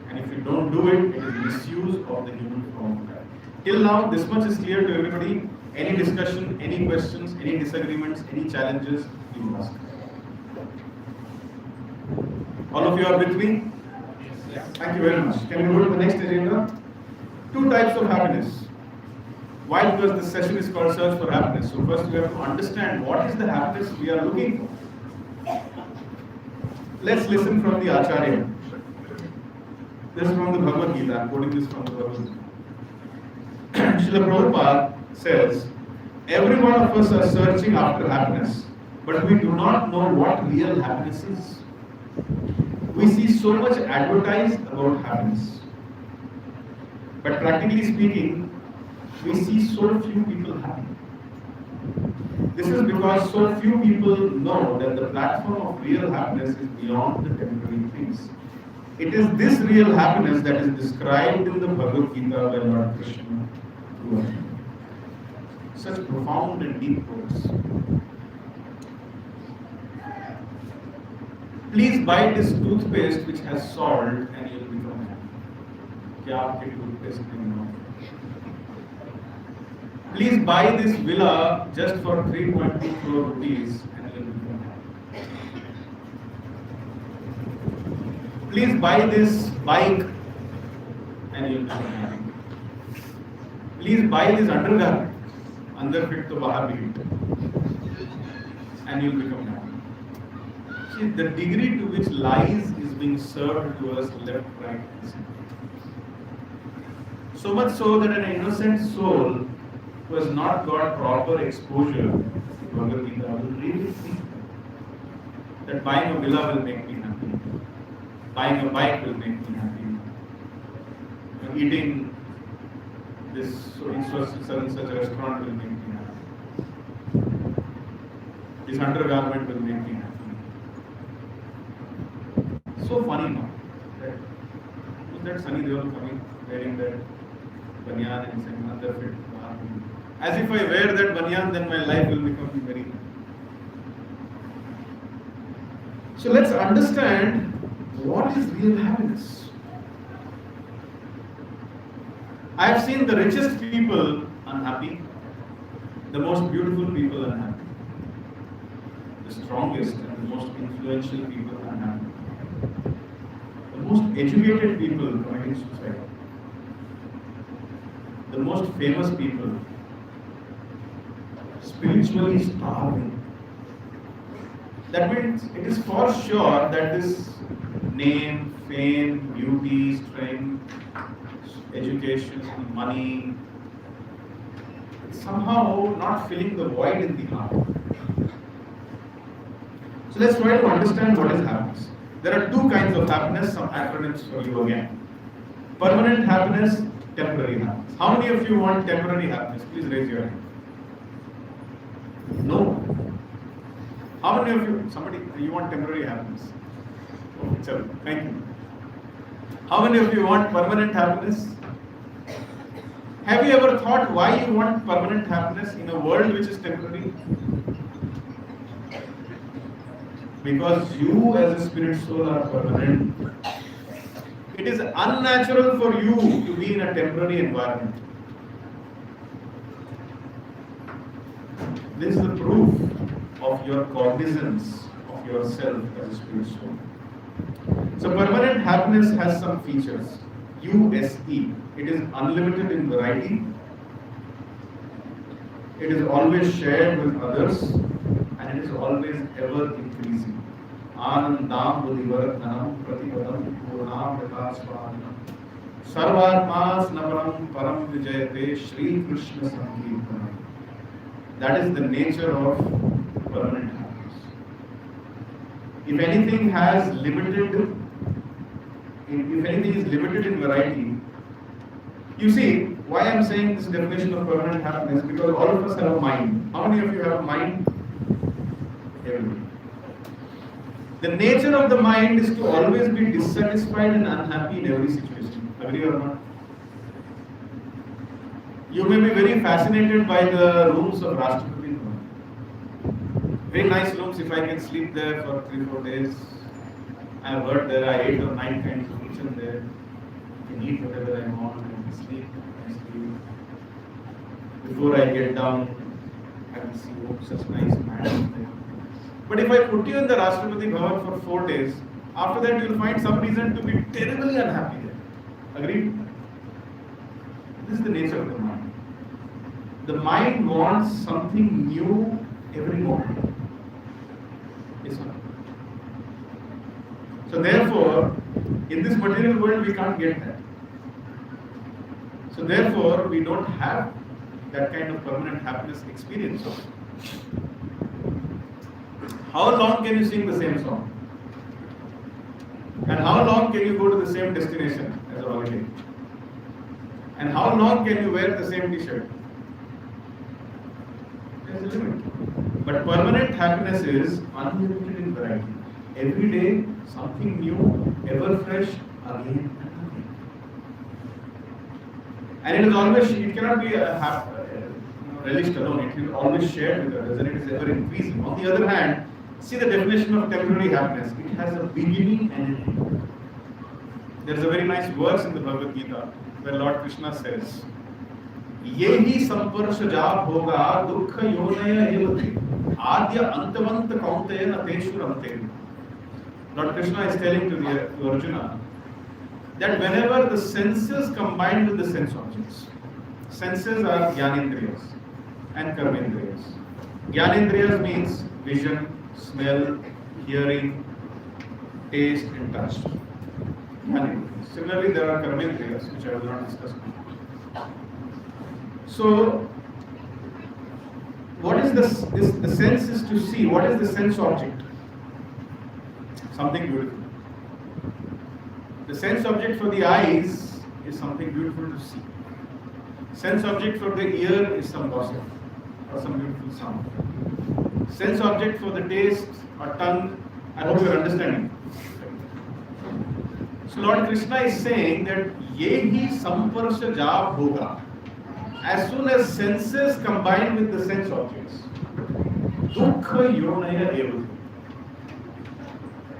And if you don't do it, it is misuse of the human form of life. Till now, this much is clear to everybody. Any discussion, any questions, any disagreements, any challenges, you ask. All of you are with me? Yes. Thank you very much. Can we go to the next agenda? Two types of happiness. Why? Because this session is called Search for Happiness. So first we have to understand what is the happiness we are looking for. Let's listen from the Acharya. This is from the Bhagavad Gita. I am quoting this from the Bhagavad Gita. Srila Prabhupada says, every one of us are searching after happiness, but we do not know what real happiness is. We see so much advertised about happiness, but practically speaking, we see so few people happy. This is because so few people know that the platform of real happiness is beyond the temporary things. It is this real happiness that is described in the Bhagavad Gita by Lord Krishna to Arjuna. Such profound and deep words. Please buy this toothpaste which has salt and you will become happy. क्या आपके toothpaste नहीं हो? Please buy this villa just for 3.2 crore rupees and you will become happy. Please buy this bike and you will become happy. Please buy this undergarment, अंदर fit तो बाहर भी fit, and you will become happy. See, the degree to which lies is being served to us left, right, and center. So much so that an innocent soul who has not got proper exposure to Bhagavad Gita will really think that buying a villa will make me happy, buying a bike will make me happy, eating this in such a restaurant will make me happy, this undergarment will make me happy. So funny now. Was that Sunny Deol coming wearing that banyan and saying another fit? As if I wear that banyan, then my life will become very happy. So let's understand what is real happiness. I have seen the richest people unhappy, the most beautiful people unhappy, the strongest and the most influential people unhappy, the most educated people committing suicide, the most famous people spiritually starving. That means it is for sure that this name, fame, beauty, strength, education, money, it's somehow not filling the void in the heart. So let's try to understand what is happiness. There are two kinds of happiness, some acronyms for you again. Permanent happiness, temporary happiness. How many of you want temporary happiness? Please raise your hand. No. How many of you, you want temporary happiness? Okay, so, thank you. How many of you want permanent happiness? Have you ever thought why you want permanent happiness in a world which is temporary? Because you as a spirit soul are permanent. It is unnatural for you to be in a temporary environment. This is the proof of your cognizance of yourself as a spirit soul. So permanent happiness has some features. USE. It is unlimited in variety. It is always shared with others, and it is always ever increasing. Anandam buddhivaratnanam pratipadam purnam vilasvanam sarvatma snaparam param vijayate Shri Krishna Sankirtanam. That is the nature of permanent happiness. If anything is limited in variety, you see, why I am saying this definition of permanent happiness, because all of us have a mind. How many of you have a mind? Everybody. The nature of the mind is to always be dissatisfied and unhappy in every situation. Agree or not? You may be very fascinated by the rooms of Rashtrapati Bhavan. Very nice rooms. If I can sleep there for 3-4 days, I've heard there are 8 or 9 kinds of kitchen there. I can eat whatever I want and sleep nicely. Before I get down, I can see such nice man there. But if I put you in the Rashtrapati Bhavan for 4 days, after that you will find some reason to be terribly unhappy there. Agreed? This is the nature of the mind. The mind wants something new every moment. Yes or no? So therefore, in this material world we can't get that. So therefore, we don't have that kind of permanent happiness experience. How long can you sing the same song? And how long can you go to the same destination as a holiday? And how long can you wear the same t-shirt? There's a limit. But permanent happiness is unlimited in variety. Every day, something new, ever fresh, again and again. And it is always, it cannot be relished alone, it is always shared with others and it is ever increasing. On the other hand, see the definition of temporary happiness. It has a beginning and an end. There is a very nice verse in the Bhagavad Gita where Lord Krishna says, Yehi samparsh jab hoga dukha yonaya evate adya antavant kaunteya nateshu ramte. Lord Krishna is telling to Arjuna that whenever the senses combine with the sense objects, senses are Jnanendriyas and Karmendriyas. Jnanendriyas means vision, smell, hearing, taste and touch. Similarly, there are Karmendriyas, which I will not discuss now. So, what is the sense is to see? What is the sense object? Something beautiful. The sense object for the eyes is something beautiful to see. Sense object for the ear is some gossip or some beautiful sound. Sense object for the taste or tongue, I hope you are understanding. So Lord Krishna is saying that yehi samparsa jab hoga. As soon as senses combine with the sense objects, dukha yonaya eva.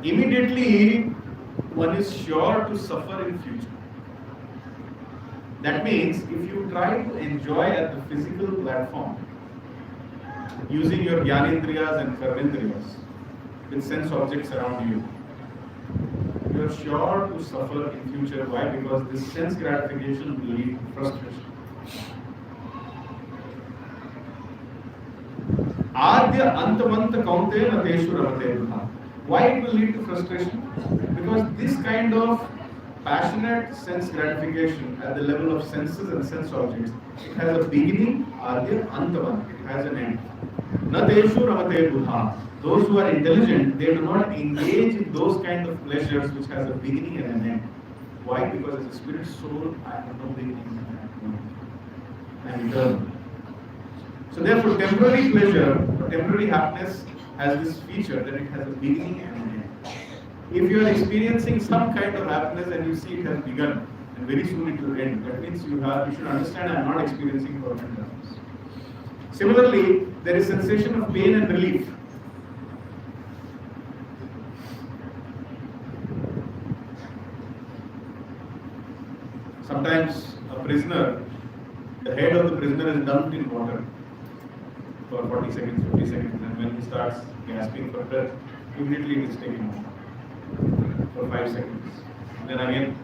Immediately one is sure to suffer in future. That means if you try to enjoy at the physical platform using your Jnanendriyas and Karmendriyas with sense objects around you, you are sure to suffer in future. Why? Because this sense gratification will lead to frustration. Adya antavanta kaunteya nateshu ramate. Why it will lead to frustration? Because this kind of passionate sense gratification at the level of senses and sense objects, it has a beginning, adya, antavan, it has an end. Nateshu ramate buddha. Those who are intelligent, they do not engage in those kind of pleasures which has a beginning and an end. Why? Because as a spirit soul, I have no beginning and end. I am eternal. So therefore, temporary pleasure, or temporary happiness has this feature that it has a beginning and an end. If you are experiencing some kind of happiness and you see it has begun and very soon it will end, that means you should understand I am not experiencing permanent happiness. Similarly, there is sensation of pain and relief. Sometimes a prisoner, the head of the prisoner is dumped in water for 40 seconds, 50 seconds, and when he starts gasping for breath, immediately it is taken out for 5 seconds. Then again,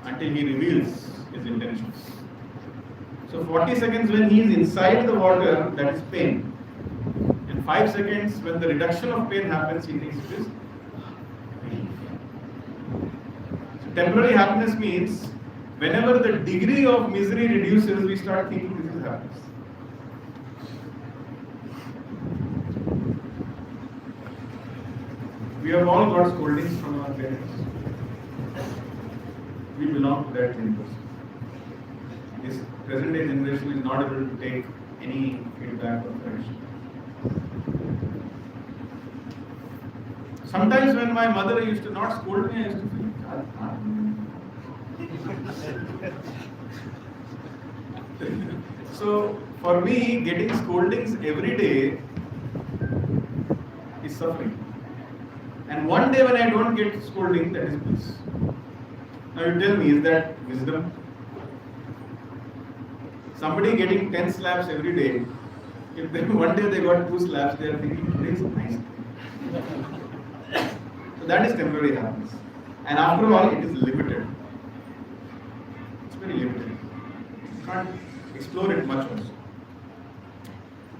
until he reveals his intentions. So 40 seconds when he is inside the water, that is pain. And 5 seconds when the reduction of pain happens, he thinks it is relief. So temporary happiness means whenever the degree of misery reduces, we start thinking this is happiness. We have all got scoldings from our parents. We belong to that generation. This present day generation is not able to take any feedback or correction. Sometimes when my mother used to not scold me, I used to feel, So for me, getting scoldings every day suffering. And one day when I don't get scolding, that is bliss. Now you tell me, is that wisdom? Somebody getting 10 slaps every day, if they, one day they got 2 slaps, they are thinking, today is a nice day. So that is temporary happiness. And after all, it is limited. It's very limited. You can't explore it much also.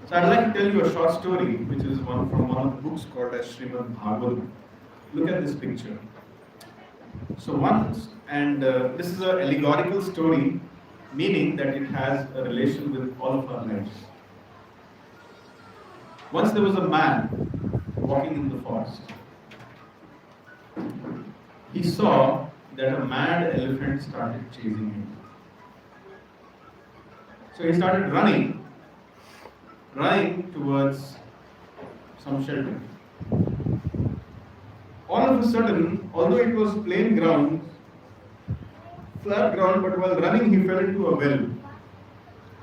So I'd like to tell you a short story, which is from one of the books called as Srimad Bhagavatam. Look at this picture. So once, and this is an allegorical story, meaning that it has a relation with all of our lives. Once there was a man walking in the forest. He saw that a mad elephant started chasing him. So he started running towards some shelter. All of a sudden, although it was plain ground, flat ground, but while running he fell into a well.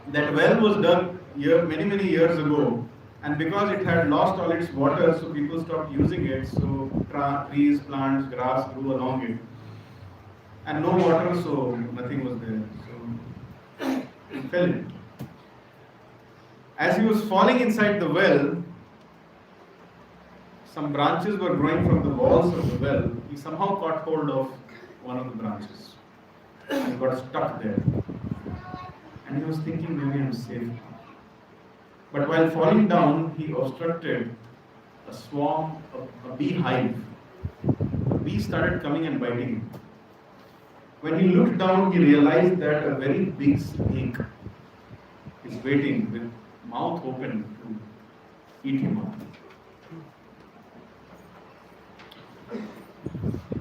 That well was dug many years ago, and because it had lost all its water, so people stopped using it, so trees, plants, grass grew along it. And no water, so nothing was there. So he fell in. As he was falling inside the well, some branches were growing from the walls of the well. He somehow caught hold of one of the branches and got stuck there. And he was thinking, maybe I'm safe. But while falling down, he obstructed a swarm, a beehive. The bees started coming and biting him. When he looked down, he realized that a very big snake is waiting with mouth open to eat him up.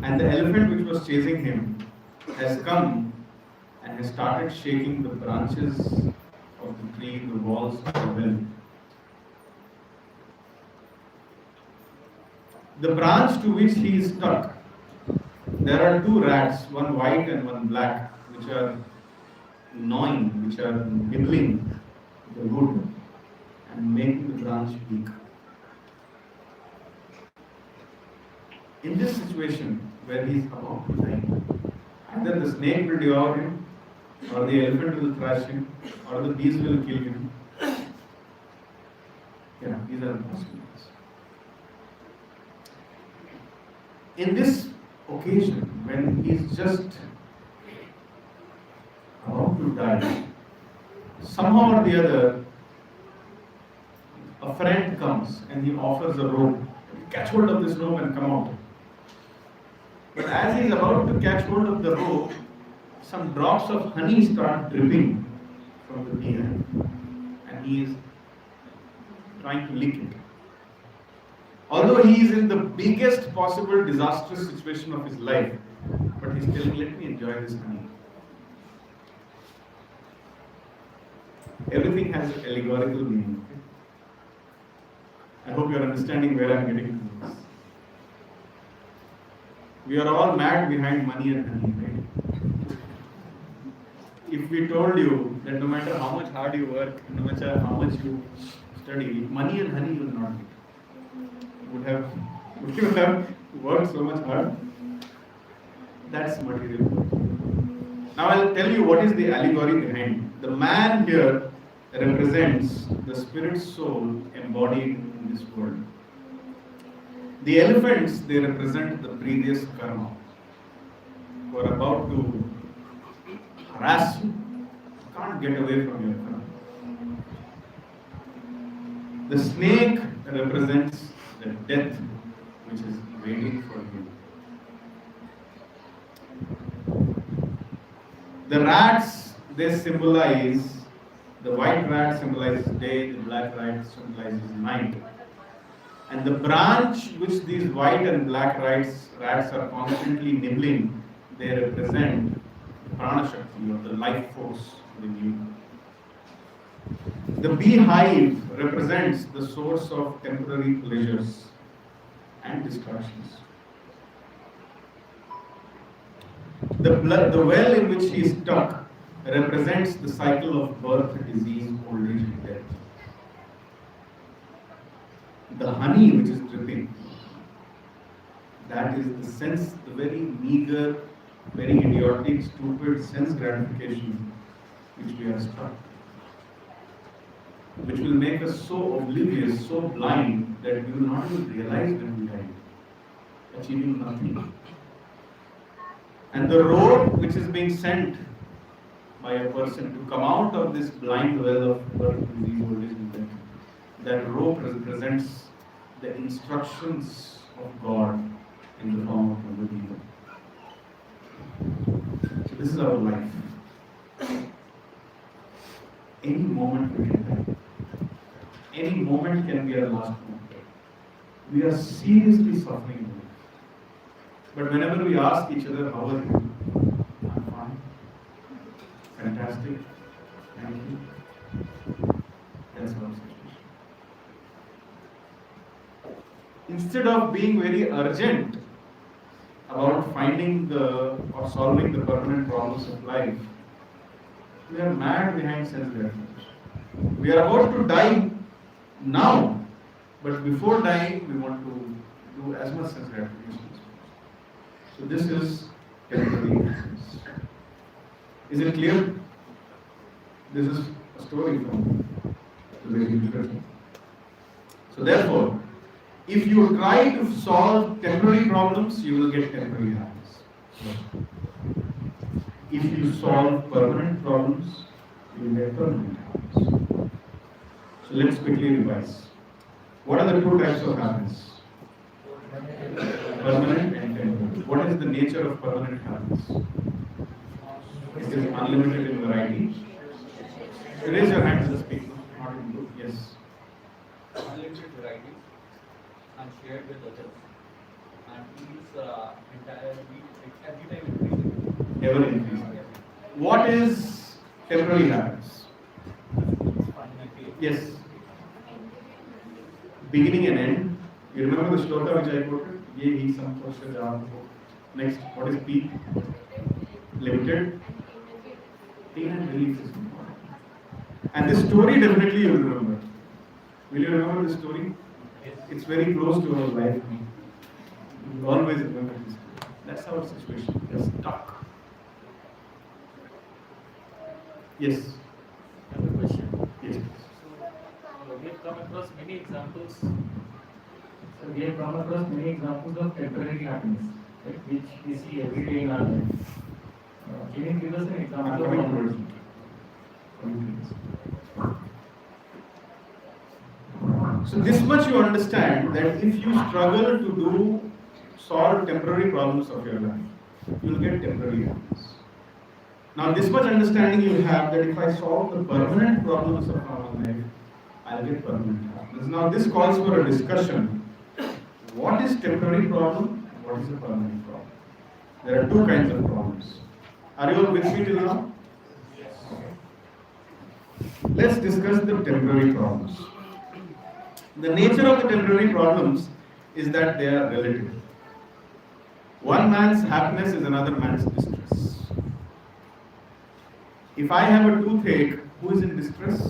And the elephant which was chasing him has come and has started shaking the branches of the tree, the walls of the well. The branch to which he is stuck, there are 2 rats, one white and one black, which are gnawing, which are nibbling the wood and making the branch weak. In this situation where he is about to die, either the snake will devour him, or the elephant will thrash him, or the bees will kill him. Yeah, these are the possibilities. In this occasion, when he is just about to die, somehow or the other, a friend comes and he offers a rope. Catch hold of this rope and come out. But as he is about to catch hold of the rope, some drops of honey start dripping from the beehive, and he is trying to lick it. Although he is in the biggest possible disastrous situation of his life, but he's telling, let me enjoy this honey. Everything has allegorical meaning. I hope you are understanding where I am getting to this. We are all mad behind money and honey, right? If we told you that no matter how much hard you work, no matter how much you study, money and honey will not get. Would you have worked so much hard? That's material. Now I'll tell you what is the allegory behind. The man here represents the spirit soul embodied in this world. The elephants, they represent the previous karma, who are about to harass you. You can't get away from your karma. The snake represents the death which is waiting for you. The rats, they symbolize, the white rat symbolizes day, the black rat symbolizes night. And the branch which these white and black rats are constantly nibbling, they represent prana shakti, or the life force within you. The beehive represents the source of temporary pleasures and distractions. The well in which he is stuck represents the cycle of birth, disease, old age, and death. the honey which is dripping, that is the sense, the very meager, very idiotic, stupid sense gratification which we are struck, which will make us so oblivious, so blind that we will not even realize when we die, achieving nothing. And the rope which is being sent by a person to come out of this blind well of birth, disease, old age, and death, that rope represents the instructions of God in the form of the believer. So this is our life. Any moment we can die. Any moment can be our last moment. We are seriously suffering in life. But whenever we ask each other, how are you? I'm fine. Fantastic. Thank you. That's our situation. Instead of being very urgent about finding or solving the permanent problems of life, we are mad behind sense gratification. We are about to die now, but before dying, we want to do as much sense gratification as possible. So this is temporary happiness. Is it clear? This is a story from the very literature. So therefore, if you try to solve temporary problems, you will get temporary happiness. If you solve permanent problems, you will get permanent happiness. So let's quickly revise. What are the two types of happiness? Permanent and temporary. What is the nature of permanent happiness? It is unlimited in variety. Raise your hands and speak. Not in group. Yes. Unlimited variety and shared with others, and is entirely every time increasing. Ever increasing. What is temporary happiness? Yes. Beginning and end. You remember the shloka which I quoted? Ye hi sampasya jaan. Next, what is peak? Limited. Pain and relief is important. And this story definitely you will remember. Will you remember this story? Yes. It's very close to our life. You will always remember this story. That's our situation. We are stuck. Yes. I have a question. Yes. So we have come across many examples. So we have come across many examples of temporary happiness, right, which we see every day in our life. Can you give us an example of it? So this much you understand that if you struggle to solve temporary problems of your life, you will get temporary happiness. Now this much understanding you have that if I solve the permanent problems of our life, I'll get permanent happiness. Now this calls for a discussion. What is temporary problem and what is a permanent problem? There are two kinds of problems. Are you all with me till now? Yes. Let's discuss the temporary problems. The nature of the temporary problems is that they are relative. One man's happiness is another man's distress. If I have a toothache, who is in distress?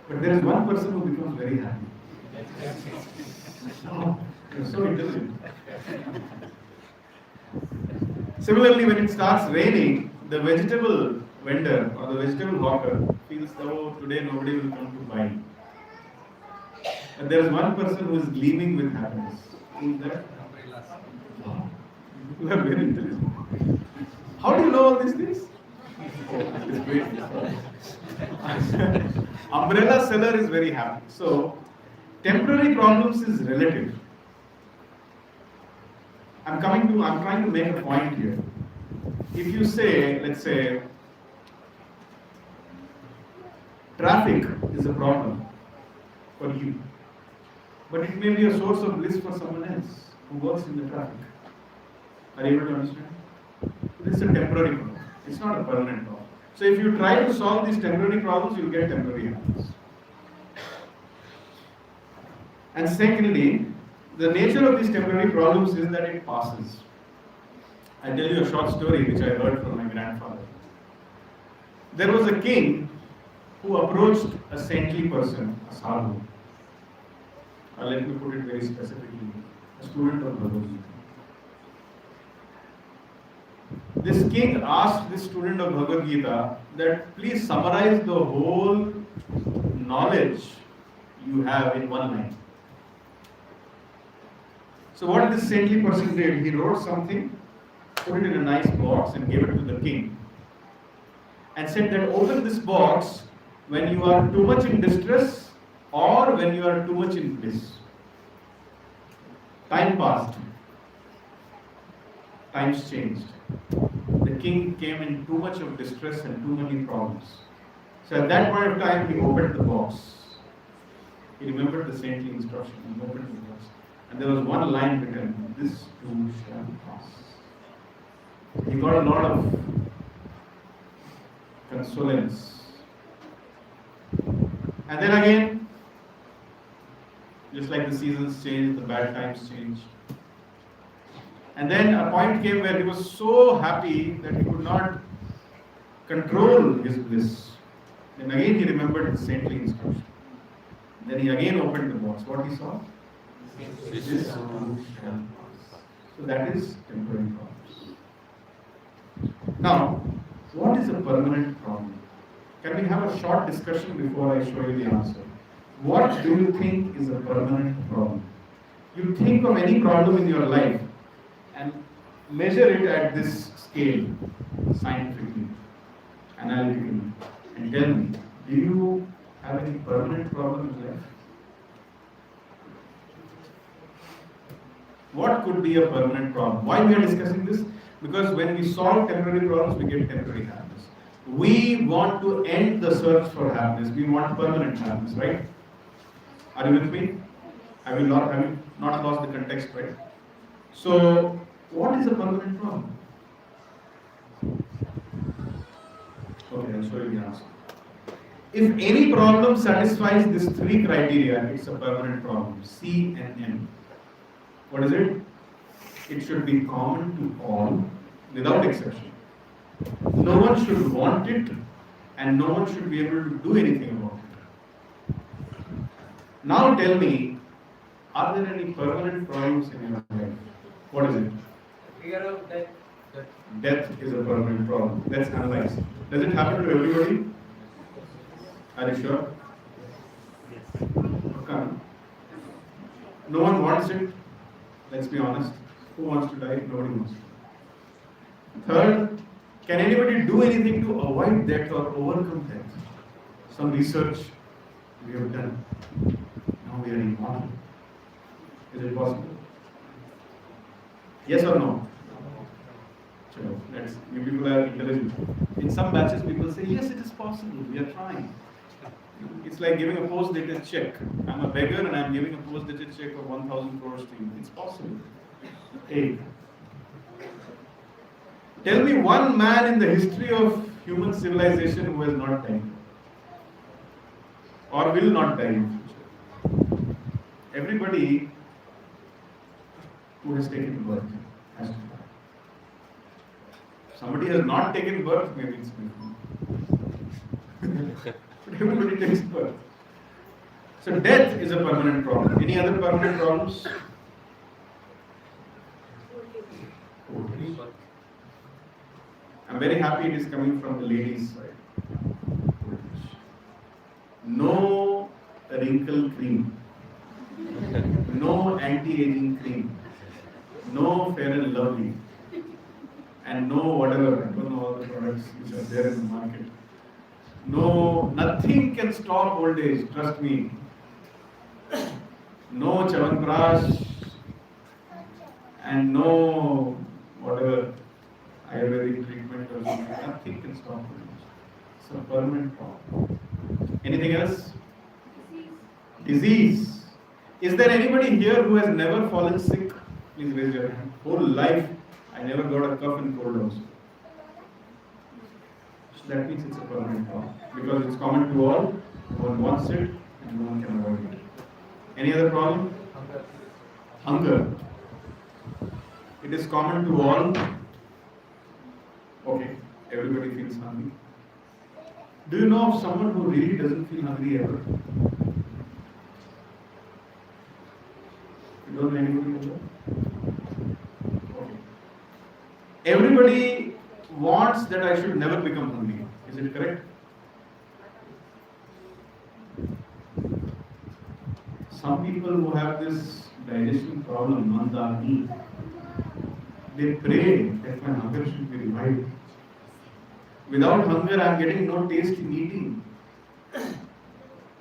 But there is one person who becomes very happy. Oh, you're so intelligent. Similarly, when it starts raining, the vegetable vendor or the vegetable hawker feels, oh, today nobody will come to buy. But there is one person who is gleaming with happiness. Who is that? Wow. You are very intelligent. How do you know all these things? Oh, that is great. Umbrella seller is very happy. So, temporary problems is relative. I'm trying to make a point here. If you say, let's say, traffic is a problem for you, but it may be a source of bliss for someone else who works in the traffic. Are you able to understand? This is a temporary problem. It's not a permanent problem. So if you try to solve these temporary problems, you'll get temporary happiness. And secondly, the nature of these temporary problems is that it passes. I tell you a short story which I heard from my grandfather. There was a king who approached a saintly person, a sadhu, let me put it very specifically, a student of Bhagavad Gita. This king asked this student of Bhagavad Gita that please summarize the whole knowledge you have in one line. So what this saintly person did, he wrote something, put it in a nice box and gave it to the king and said that open this box when you are too much in distress or when you are too much in bliss. Time passed. Times changed. The king came in too much of distress and too many problems. So at that point of time, he opened the box. He remembered the saintly instruction. He opened the box. And there was one line written, this too shall pass. He got a lot of consolence. And then again, just like the seasons change, the bad times change. And then a point came where he was so happy that he could not control his bliss. Then again he remembered the saintly instruction. Then he again opened the box. What he saw? This too shall pass. So that is temporary problems. Now, what is a permanent problem? Can we have a short discussion before I show you the answer? What do you think is a permanent problem? You think of any problem in your life and measure it at this scale, scientifically, analytically, and tell me, do you have any permanent problem in life? What could be a permanent problem? Why we are discussing this? Because when we solve temporary problems, we get temporary happiness. We want to end the search for happiness. We want permanent happiness, right? Are you with me? Have you not lost the context, right? So, what is a permanent problem? Okay, I'll show you the answer. If any problem satisfies these three criteria, it's a permanent problem. C and M. What is it? It should be common to all, without exception. No one should want it, and no one should be able to do anything about it. Now tell me, are there any permanent problems in your life? What is it? Fear of death. Death is a permanent problem. Let's analyze. Does it happen to everybody? Are you sure? Yes. Okay. No one wants it. Let's be honest. Who wants to die? Nobody wants to. Third, can anybody do anything to avoid death or overcome death? Some research we have done. Now we are immortal. Is it possible? Yes or no? Chalo, let's. You people are intelligent. In some batches, people say, yes, it is possible. We are trying. It's like giving a post-dated check. I'm a beggar and I'm giving a post-dated check of 1,000 crores to you. It's possible. Hey. Tell me one man in the history of human civilization who has not died. Or will not die in future. Everybody who has taken birth has to die. Somebody has not taken birth, maybe it's different. But everybody takes birth. So death is a permanent problem. Any other permanent problems? I'm very happy it is coming from the ladies' side. No wrinkle cream. No anti-aging cream. No Fair and Lovely. And no whatever, I don't know all the products which are there in the market. No, nothing can stop old age, trust me. No Chavanprash and no whatever Ayurvedic treatment or something, nothing can stop old age. It's a permanent problem. Anything else? Disease. Is there anybody here who has never fallen sick? Please raise your hand. Whole life, I never got a cough and cold also. So that means it's a permanent problem. Because it's common to all, no one wants it, and no one can avoid it. Any other problem? Hunger. It is common to all. Okay, everybody feels hungry. Do you know of someone who really doesn't feel hungry ever? You don't know anybody like that? Okay. Everybody wants that I should never become hungry. Is it correct? Some people who have this digestion problem, mandani, they pray that my hunger should be revived. Without hunger, I am getting no taste in eating.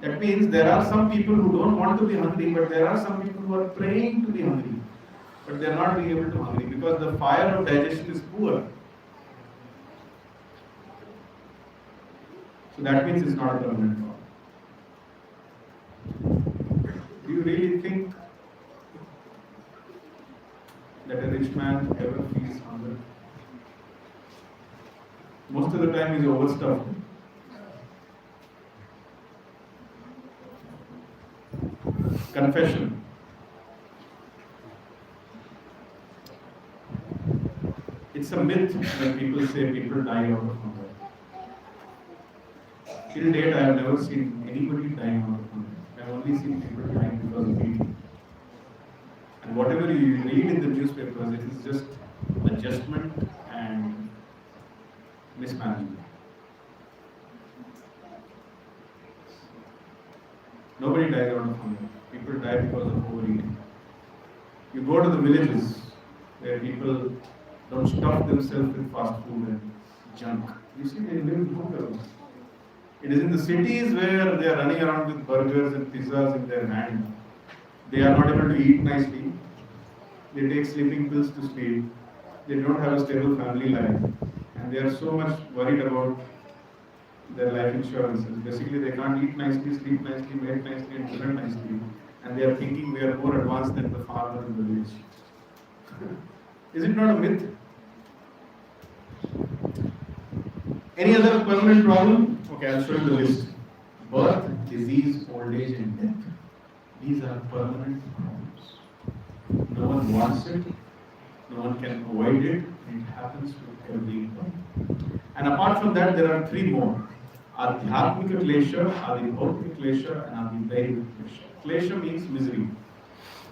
That means there are some people who don't want to be hungry, but there are some people who are praying to be hungry, but they are not being able to hungry because the fire of digestion is poor. So that means it's not a permanent problem. Do you really think that a rich man ever feels hunger? Most of the time he's overstuffed. Confession. It's a myth when people say people die out of hunger. Till date, I have never seen anybody dying out of hunger. I have only seen people dying because of eating. And whatever you read in the newspapers, it is just adjustment and mismanagement. Nobody dies out of hunger. People die because of overeating. You go to the villages where people don't stuff themselves with fast food and junk. You see, they live in hunger. It is in the cities where they are running around with burgers and pizzas in their hand. They are not able to eat nicely. They take sleeping pills to sleep. They don't have a stable family life. And they are so much worried about their life insurances. Basically, they can't eat nicely, sleep nicely, make nicely, and live nicely. And they are thinking we are more advanced than the farmer in the village. Is it not a myth? Any other permanent problem? Okay, I'll show you the list. Birth, disease, old age, and death. These are permanent problems. No one wants it. No one can avoid it. It happens to everyone. And apart from that, there are three more. Adhyatmika klesha, adibhautika klesha, and adibhaivika klesha. Klesha means misery.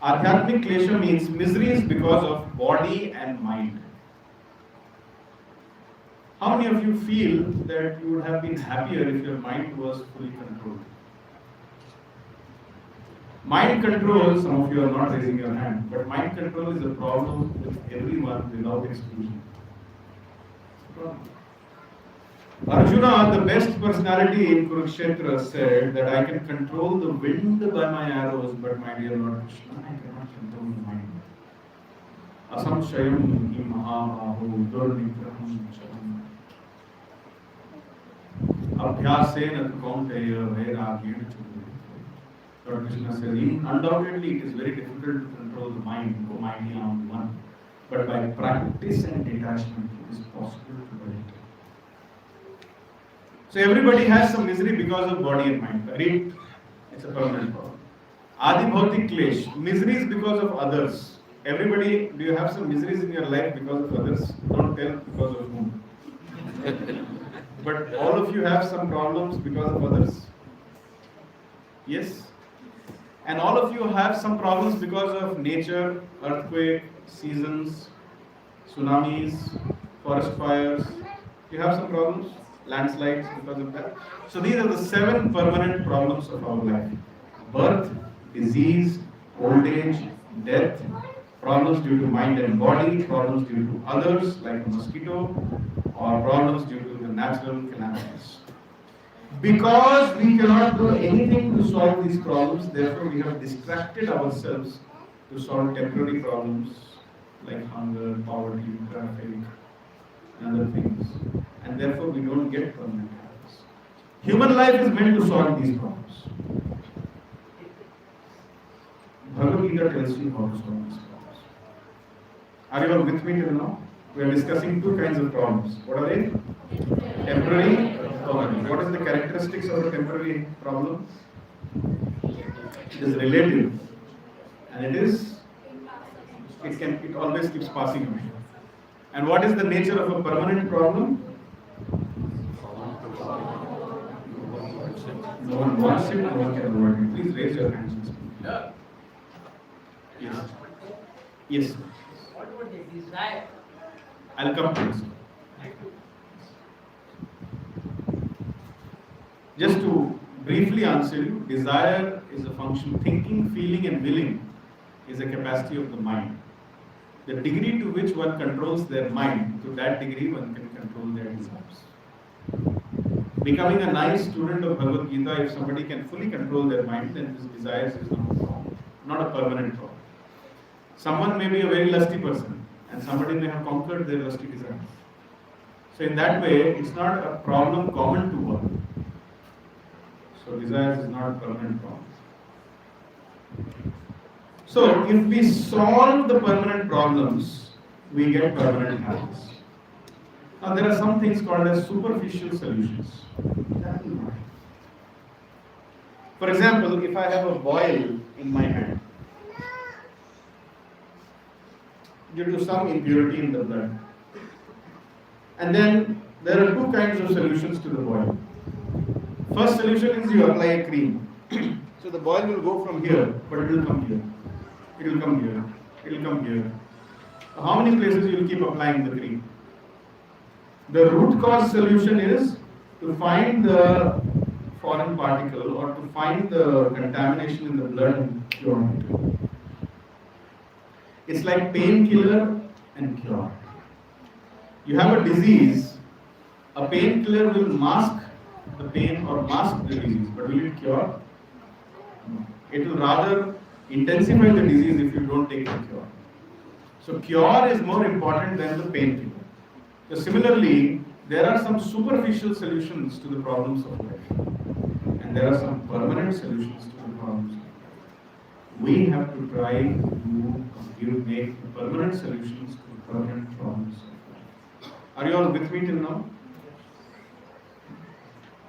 Adhyatmik klesha means miseries because of body and mind. How many of you feel that you would have been happier if your mind was fully controlled? Mind control, some of you are not raising your hand, but mind control is a problem with everyone without exclusion. Arjuna, the best personality in Kurukshetra, said that I can control the wind by my arrows, but my dear Lord Krishna, I cannot control the mind. Asamshayam hi mahabaho durnigraham charam. Abhyasena kaunteya vairagyena chudri. Lord Krishna says, undoubtedly it is very difficult to control the mind, go mighty on one. But by practice and detachment, it is possible to do it. So everybody has some misery because of body and mind. Right? It's a permanent problem. Adibhautik klesh, miseries because of others. Everybody, do you have some miseries in your life because of others? Don't tell because of whom. But all of you have some problems because of others. Yes? And all of you have some problems because of nature, earthquake, seasons, tsunamis, forest fires. You have some problems? Landslides because of that. So these are the 7 permanent problems of our life. Birth, disease, old age, death, problems due to mind and body, problems due to others like a mosquito, or problems due to the natural calamities. Because we cannot do anything to solve these problems, therefore we have distracted ourselves to solve temporary problems like hunger, poverty, traffic, and other things. And therefore we don't get permanent happiness. Human life is meant to solve these problems. Bhagavad Gita tells you how to solve these problems. Are you all with me till now? We are discussing 2 kinds of problems. What are they? Temporary, permanent. What is the characteristics of a temporary problem? It is relative, and it always keeps passing away. And what is the nature of a permanent problem? No one wants it, no one can avoid it. Please raise your hands. Yes. Yes. What would they desire? I'll come to this. Just to briefly answer you, desire is a function. Thinking, feeling, and willing is a capacity of the mind. The degree to which one controls their mind, to that degree one can control their desires. Becoming a nice student of Bhagavad Gita, if somebody can fully control their mind, then his desires is not a problem, not a permanent problem. Someone may be a very lusty person, and somebody may have conquered their lusty desires. So in that way, it's not a problem common to all. So desires is not a permanent problem. So if we solve the permanent problems, we get permanent happiness. Now there are some things called as superficial solutions. For example, if I have a boil in my hand due to some impurity in the blood, and then there are two kinds of solutions to the boil. First solution is you apply a cream. So the boil will go from here, but it will come here. It will come here. It will come here. How many places you will keep applying the cream? The root cause solution is to find the foreign particle or to find the contamination in the blood and cure it. It's like painkiller and cure. You have a disease, a painkiller will mask the pain or mask the disease, but will it cure? No. It will rather intensify the disease if you don't take the cure. So cure is more important than the painkiller. So similarly, there are some superficial solutions to the problems of life, and there are some permanent solutions to the problems of life. We have to try to make the permanent solutions to the permanent problems of life. Are you all with me till now?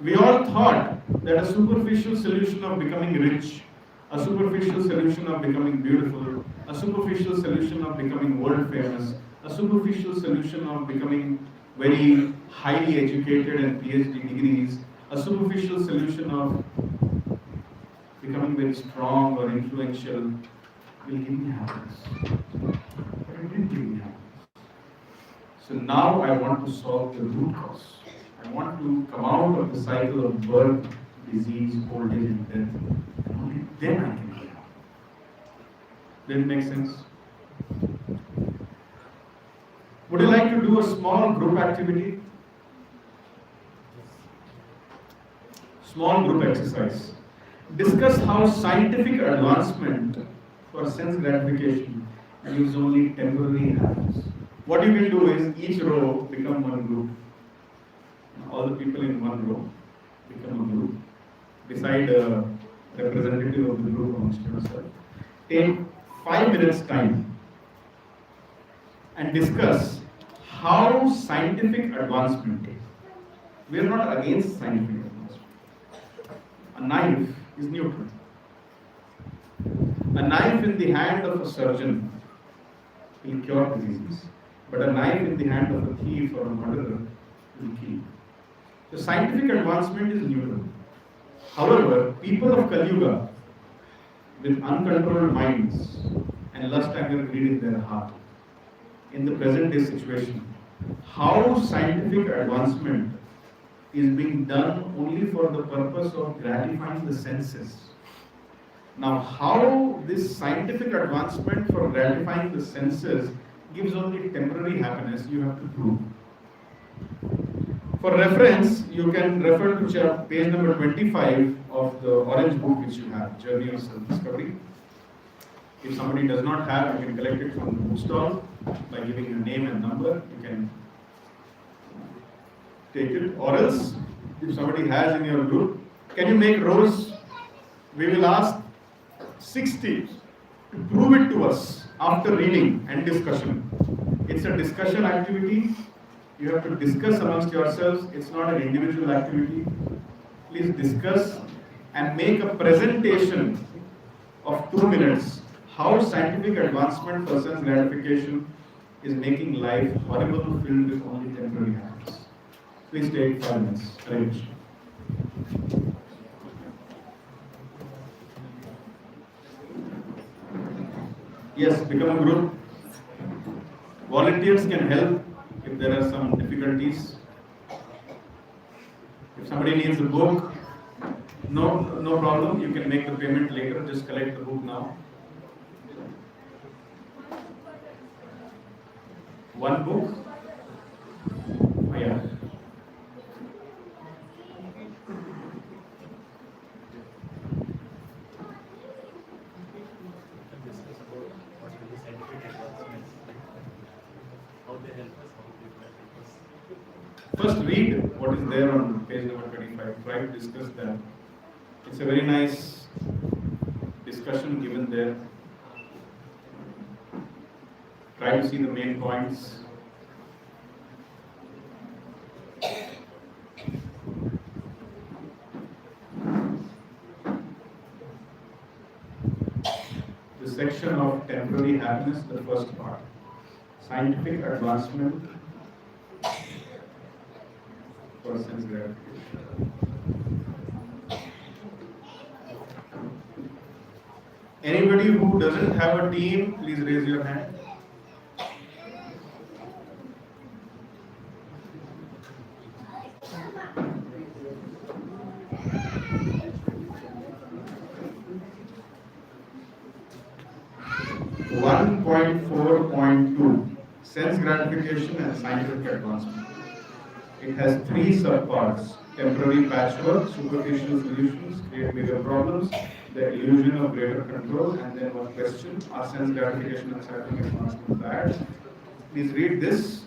We all thought that a superficial solution of becoming rich, a superficial solution of becoming beautiful, a superficial solution of becoming world famous, a superficial solution of becoming very highly educated and PhD degrees, a superficial solution of becoming very strong or influential will give me happiness. But it didn't give me happiness. So now I want to solve the root cause. I want to come out of the cycle of birth, disease, old age and death. And only then I can be happy. Does it make sense? Would you like to do a small group activity? Small group exercise. Discuss how scientific advancement for sense gratification gives only temporary happiness. What you can do is each row become one group. All the people in one row become a group. Decide a representative of the group amongst yourself. Take 5 minutes time and discuss how scientific advancement is. We are not against scientific advancement. A knife is neutral. A knife in the hand of a surgeon will cure diseases, but a knife in the hand of a thief or a murderer will kill. So scientific advancement is neutral. However, people of Kali Yuga with uncontrolled minds and lust, anger, greed in their heart, in the present day situation, how scientific advancement is being done only for the purpose of gratifying the senses. Now, how this scientific advancement for gratifying the senses gives only temporary happiness, you have to prove. For reference, you can refer to page number 25 of the orange book which you have, Journey of Self-Discovery. If somebody does not have, you can collect it from the bookstall by giving your name and number. You can take it. Or else, if somebody has in your group, can you make rows? We will ask 60 to prove it to us after reading and discussion. It's a discussion activity. You have to discuss amongst yourselves. It's not an individual activity. Please discuss and make a presentation of 2 minutes how scientific advancement for sense gratification is making life horrible, filled with only temporary happiness. Please take 5 minutes. Hare Krishna. Yes, become a group. Volunteers can help if there are some difficulties. If somebody needs a book, no problem. You can make the payment later. Just collect the book now. One book. Oh, yeah. And discuss about what will be scientific advancements, how they help us, how they will help us. First, read what is there on page number 25. Try to discuss that. It's a very nice discussion given there. Try to see the main points. The section of temporary happiness, the first part. Scientific advancement for sense gratification. Anybody who doesn't have a team, please raise your hand. One point 4.2 sense gratification and scientific advancement. It has three subparts: temporary patchwork, superficial solutions create bigger problems, the illusion of greater control, and then one question: are sense gratification and scientific advancement bad? Please read this,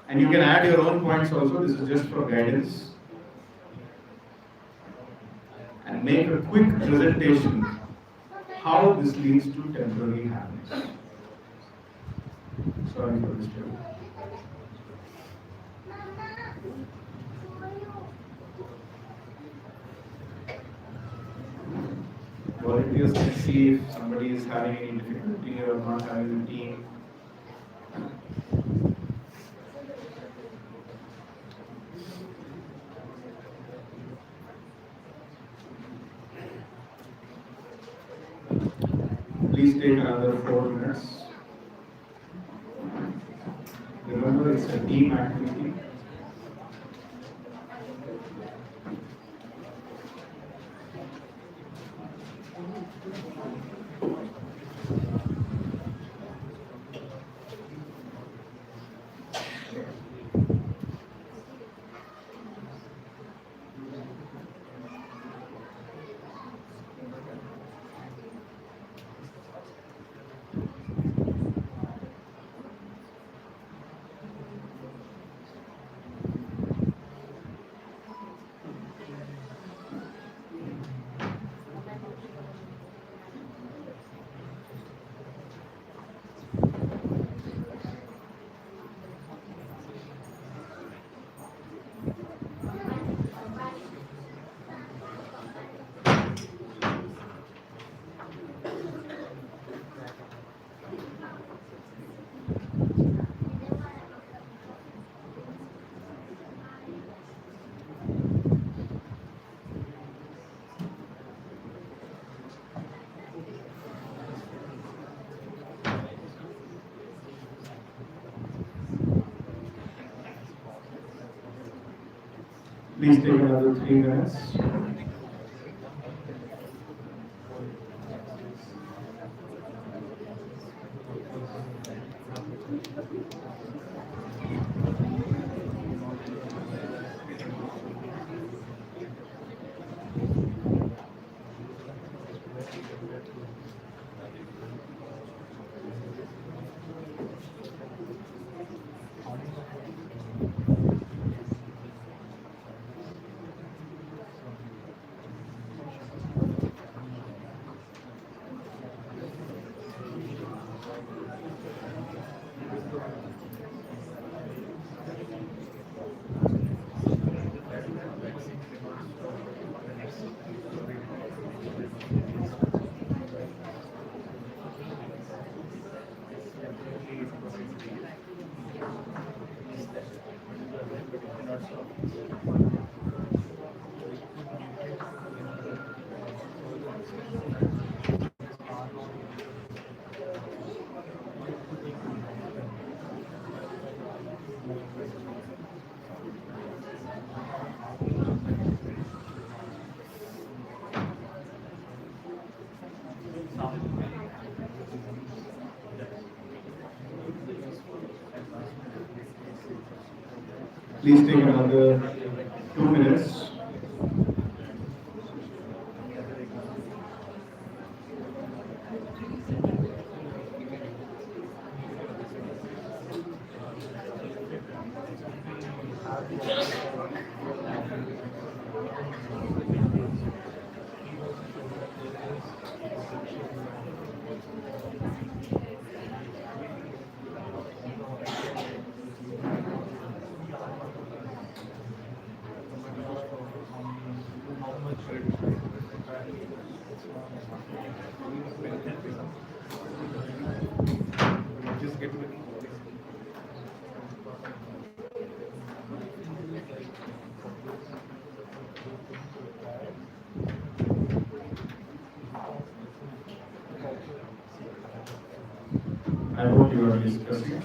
and you can add your own points also. This is just for guidance. And make a quick presentation how this leads to temporary happiness. Sorry for this trouble. Volunteers can see if somebody is having any difficulty or not having a team. Please take another 4 minutes. Remember, it's a team activity. Please take another 3 minutes. Please take another 2 minutes. I hope you are discussing,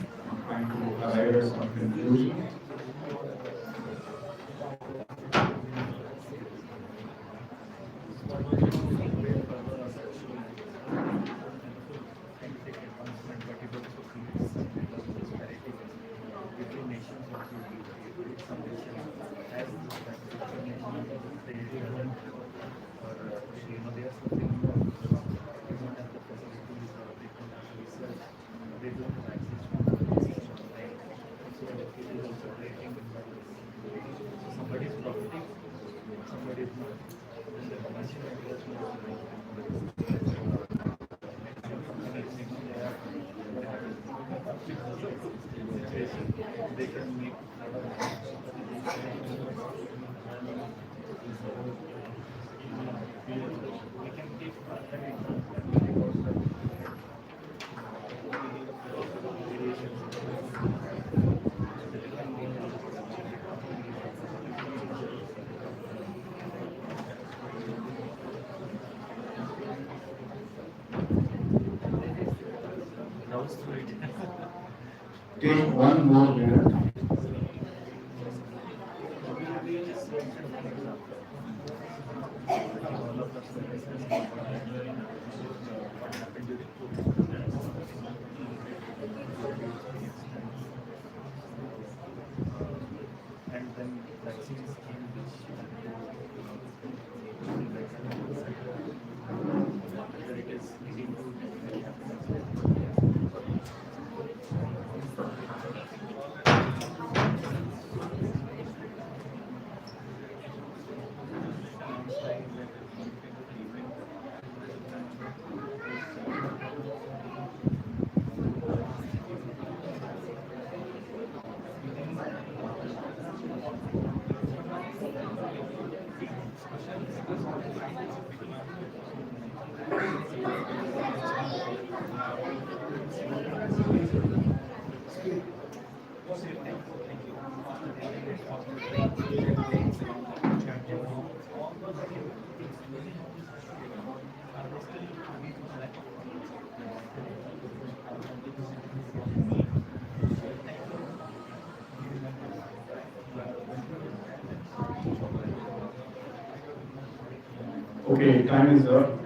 trying to arrive at some conclusion. Take one more minute. And then vaccines came which whether it is leading to Okay, time is up.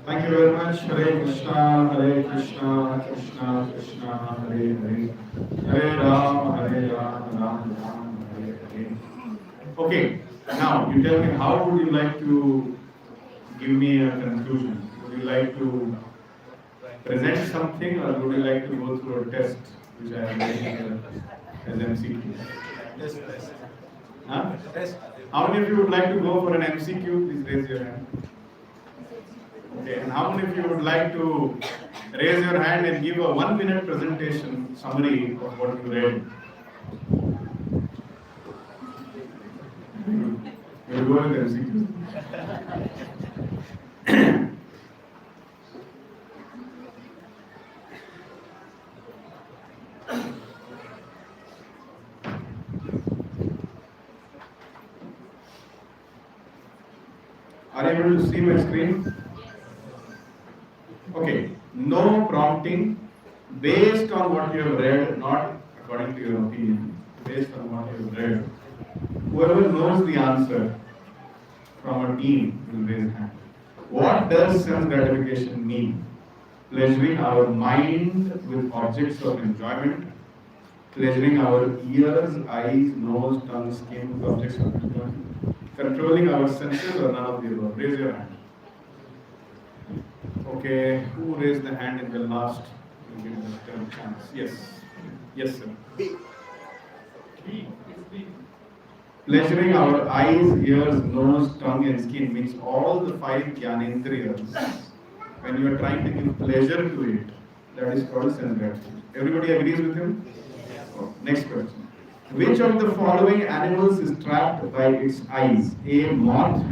Thank you very much. Hare Krishna, Krishna Krishna, Hare Hare, Hare Ram, Ram Ram, Hare Hare. Okay, now you tell me, how would you like to give me a conclusion? Would you like to present something, or would you like to go through a test which I am making as MCQ? Test. Huh? Test. How many of you would like to go for an MCQ? Please raise your hand. Okay, and how many of you would like to raise your hand and give a 1-minute presentation summary of what you read? We'll go with MCQ. Are you able to see my screen? Okay, no prompting based on what you have read, not according to your opinion. based on what you have read. Whoever knows the answer from a team will raise hand. What does sense gratification mean? Pleasuring our mind with objects of enjoyment, pleasuring our ears, eyes, nose, tongue, skin with objects of enjoyment, controlling our senses, or none of the above. Raise your hand. Okay, who raised the hand in the last? We'll give the third chance. Yes. Yes, sir. B. B. Pleasuring our eyes, ears, nose, tongue, and skin means all the five jnanendriyas. When you are trying to give pleasure to it, that is called sense gratification. Everybody agrees with him? Oh, next question. Which of the following animals is trapped by its eyes? A. Moth.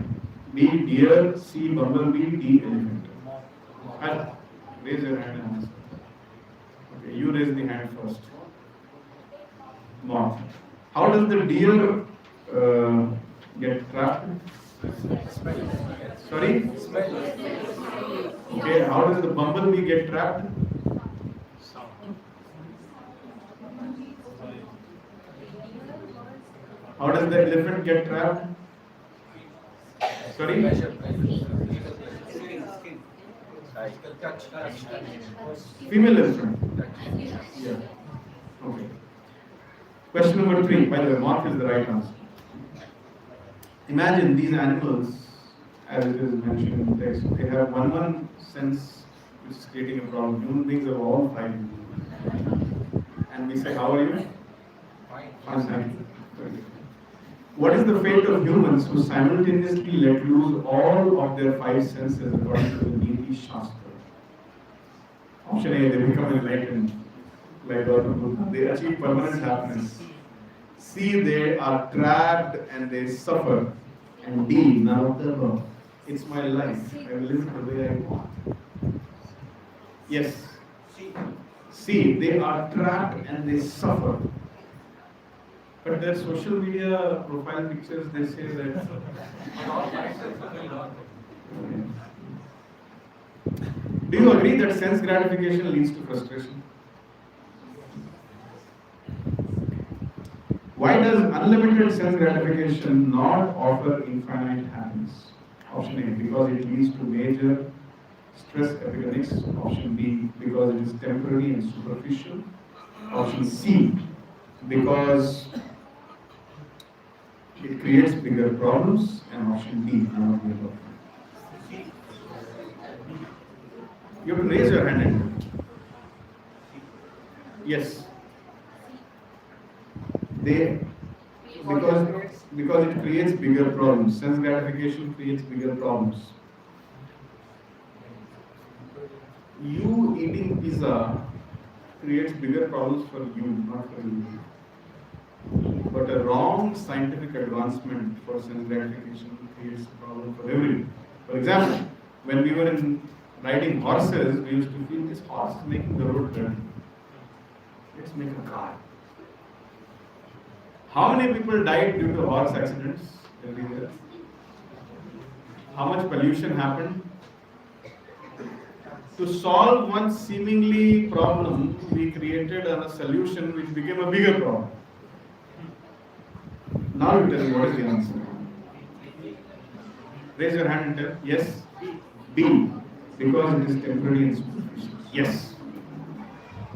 B. Deer. C. Bumblebee. D. Elephant. Raise your hand and answer. Okay, you raise the hand first. Moth. How does the deer get trapped? Sorry? Okay, how does the bumblebee get trapped? How does the elephant get trapped? Sorry? Female elephant. Yeah. Okay. Question number 3. By the way, moth is the right answer. Imagine these animals, as it is mentioned in the text, they have one sense which is creating a problem. Human beings have all 5. And we say, how are you? Fine. Thank you. Very good. What is the fate of humans who simultaneously let loose all of their 5 senses according to the Niti Shastra? Option A, they become enlightened, like Gautama Buddha. They achieve permanent happiness. C, they are trapped and they suffer. And D, none of the above. It's my life. I will live the way I want. Yes. C, they are trapped and they suffer. But their social media profile pictures, they say that. Do you agree that sense gratification leads to frustration? Why does unlimited sense gratification not offer infinite happiness? Option A, because it leads to major stress epidemics. Option B, because it is temporary and superficial. Option C, because it creates bigger problems. And option D, none of the above. You have to raise your hand. Yes. Because it creates bigger problems. Sense gratification creates bigger problems. You eating pizza creates bigger problems for you, not for you. But a wrong scientific advancement for sense gratification creates a problem for everyone. For example, when we were riding horses, we used to feel this horse is making the road dirty. Let's make a car. How many people died due to horse accidents every year? How much pollution happened? To solve one seemingly problem, we created a solution which became a bigger problem. Now you tell me what is the answer. Raise your hand and tell. Yes? B. Because it is temporary and superficial. Yes.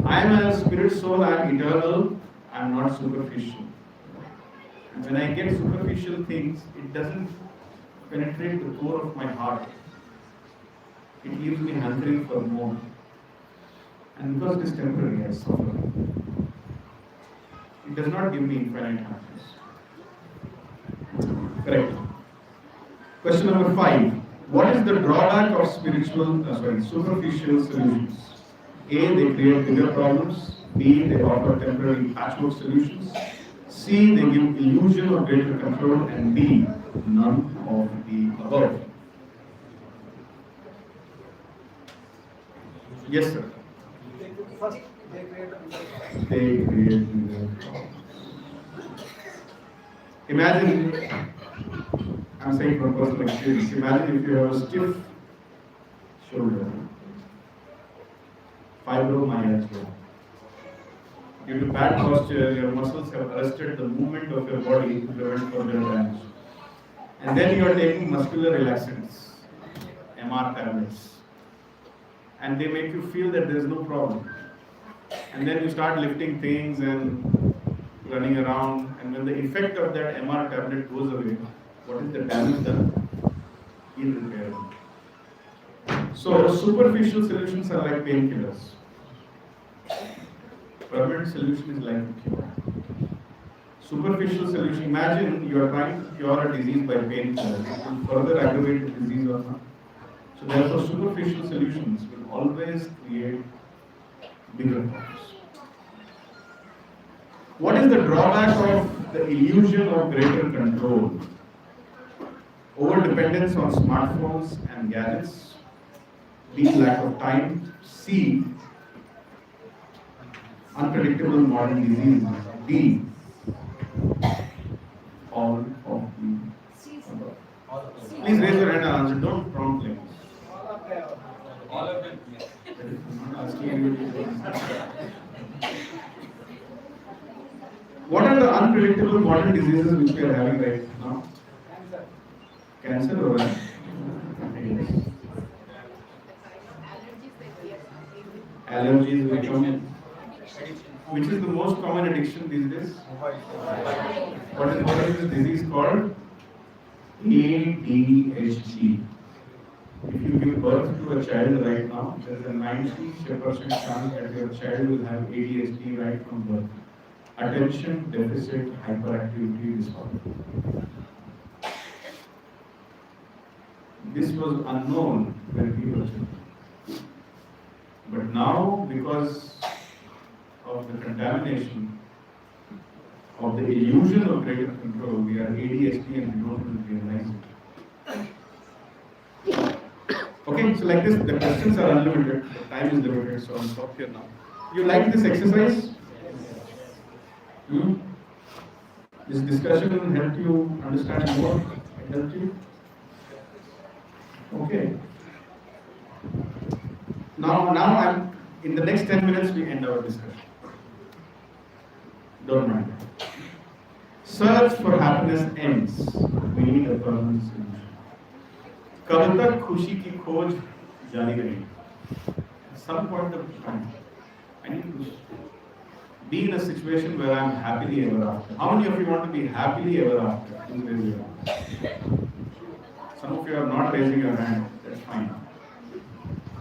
I am a spirit soul, I am eternal, I am not superficial. And when I get superficial things, it doesn't penetrate the core of my heart. It leaves me hungering for more. And because it is temporary, I suffer. It does not give me infinite happiness. Correct. Question number 5. What is the drawback of superficial solutions? A, they create bigger problems. B, they offer temporary patchwork solutions. C, they give illusion of greater control. And D, none of the above. Yes, sir. First, they create They create bigger problems. Imagine, I'm saying from personal experience, imagine if you have a stiff shoulder, fibromyalgia. Due to bad posture, your muscles have arrested the movement of your body to prevent further damage. And then you are taking muscular relaxants, MR tablets. And they make you feel that there is no problem. And then you start lifting things and running around. And when the effect of that MR tablet goes away, what is the damage done? Irreparable. So superficial solutions are like painkillers. Permanent solution is like a cure. Superficial solution, imagine you are trying to cure a disease by painkillers. It will further aggravate the disease or not. So therefore superficial solutions will always create bigger problems. What is the drawback of the illusion of greater control? Over dependence on smartphones and gadgets. B, lack of time. C, unpredictable modern diseases. D, all of the above. Please raise your hand and answer. Don't prompt me. All of them. I'm not asking you to answer. What are the unpredictable modern diseases which we are having right now? Cancer or what? Allergies become. Which is the most common addiction these days? What is this disease called? ADHD. If you give birth to a child right now, there is a 90% chance that your child will have ADHD right from birth. Attention Deficit Hyperactivity Disorder. This was unknown when we were children. But now, because of the contamination of the illusion of greater control, we are ADHD and we don't even realize it. Okay, so like this, the questions are unlimited, the time is limited, so I'll stop here now. You like this exercise? This discussion helped you understand more? It helped you? Okay. Now in the next 10 minutes we end our discussion. Don't mind. Search for happiness ends. We need a permanent solution. कब तक खुशी की खोज जारी रहेगी? At some point of time, I need to be in a situation where I am happily ever after. How many of you want to be happily ever after? Please raise your hand. Some of you are not raising your hand. That's fine.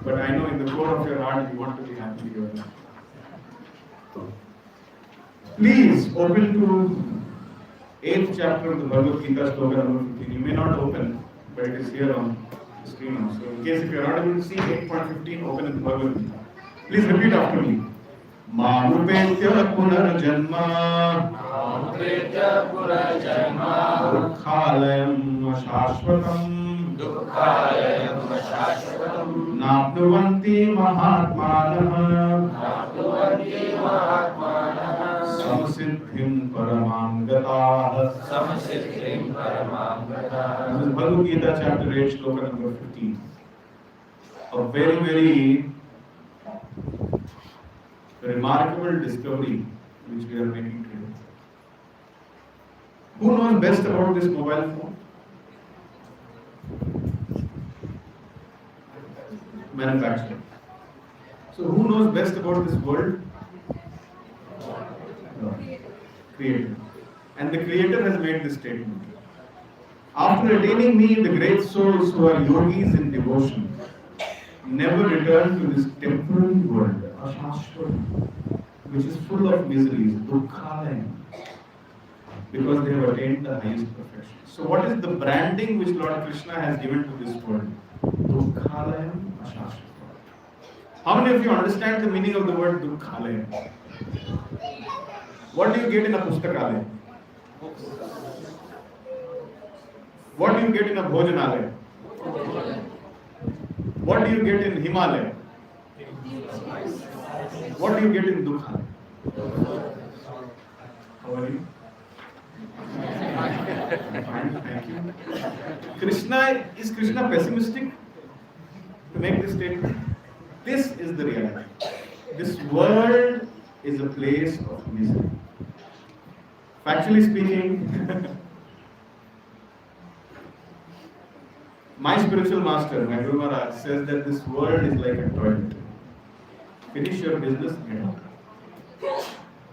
But I know in the core of your heart you want to be happily ever after. Please open to 8th chapter of the Bhagavad Gita, sloka number 15. You may not open, but it is here on the screen also. So in case if you are not able to see 8.15, open in the Bhagavad Gita. Please repeat after me. Mamupetya punarjanma Dukkhalayam shashvatam Napnuvanti mahatmanah Samasiddhim paramam gatah. This is Bhagavad Gita chapter 8, sloka number 15. A very, very remarkable discovery which we are making today. Who knows best about this mobile phone? Manufacturer. So who knows best about this world? Creator. And the Creator has made this statement. After attaining me, the great souls who are yogis in devotion never return to this temporary world, which is full of miseries, dukkhalayam, because they have attained the highest perfection. So what is the branding which Lord Krishna has given to this world? Dukkhalayam ashashvatam. How many of you understand the meaning of the word dukkhalayam? What do you get in a pustakalaya? What do you get in a bhojanalaya? What do you get in Himalaya? What do you get in Dukha? How are you? Fine, thank you. Is Krishna pessimistic to make this statement? This is the reality. This world is a place of misery. Factually speaking, my spiritual master, my Guru Maharaj, says that this world is like a toilet. Finish your business, get out.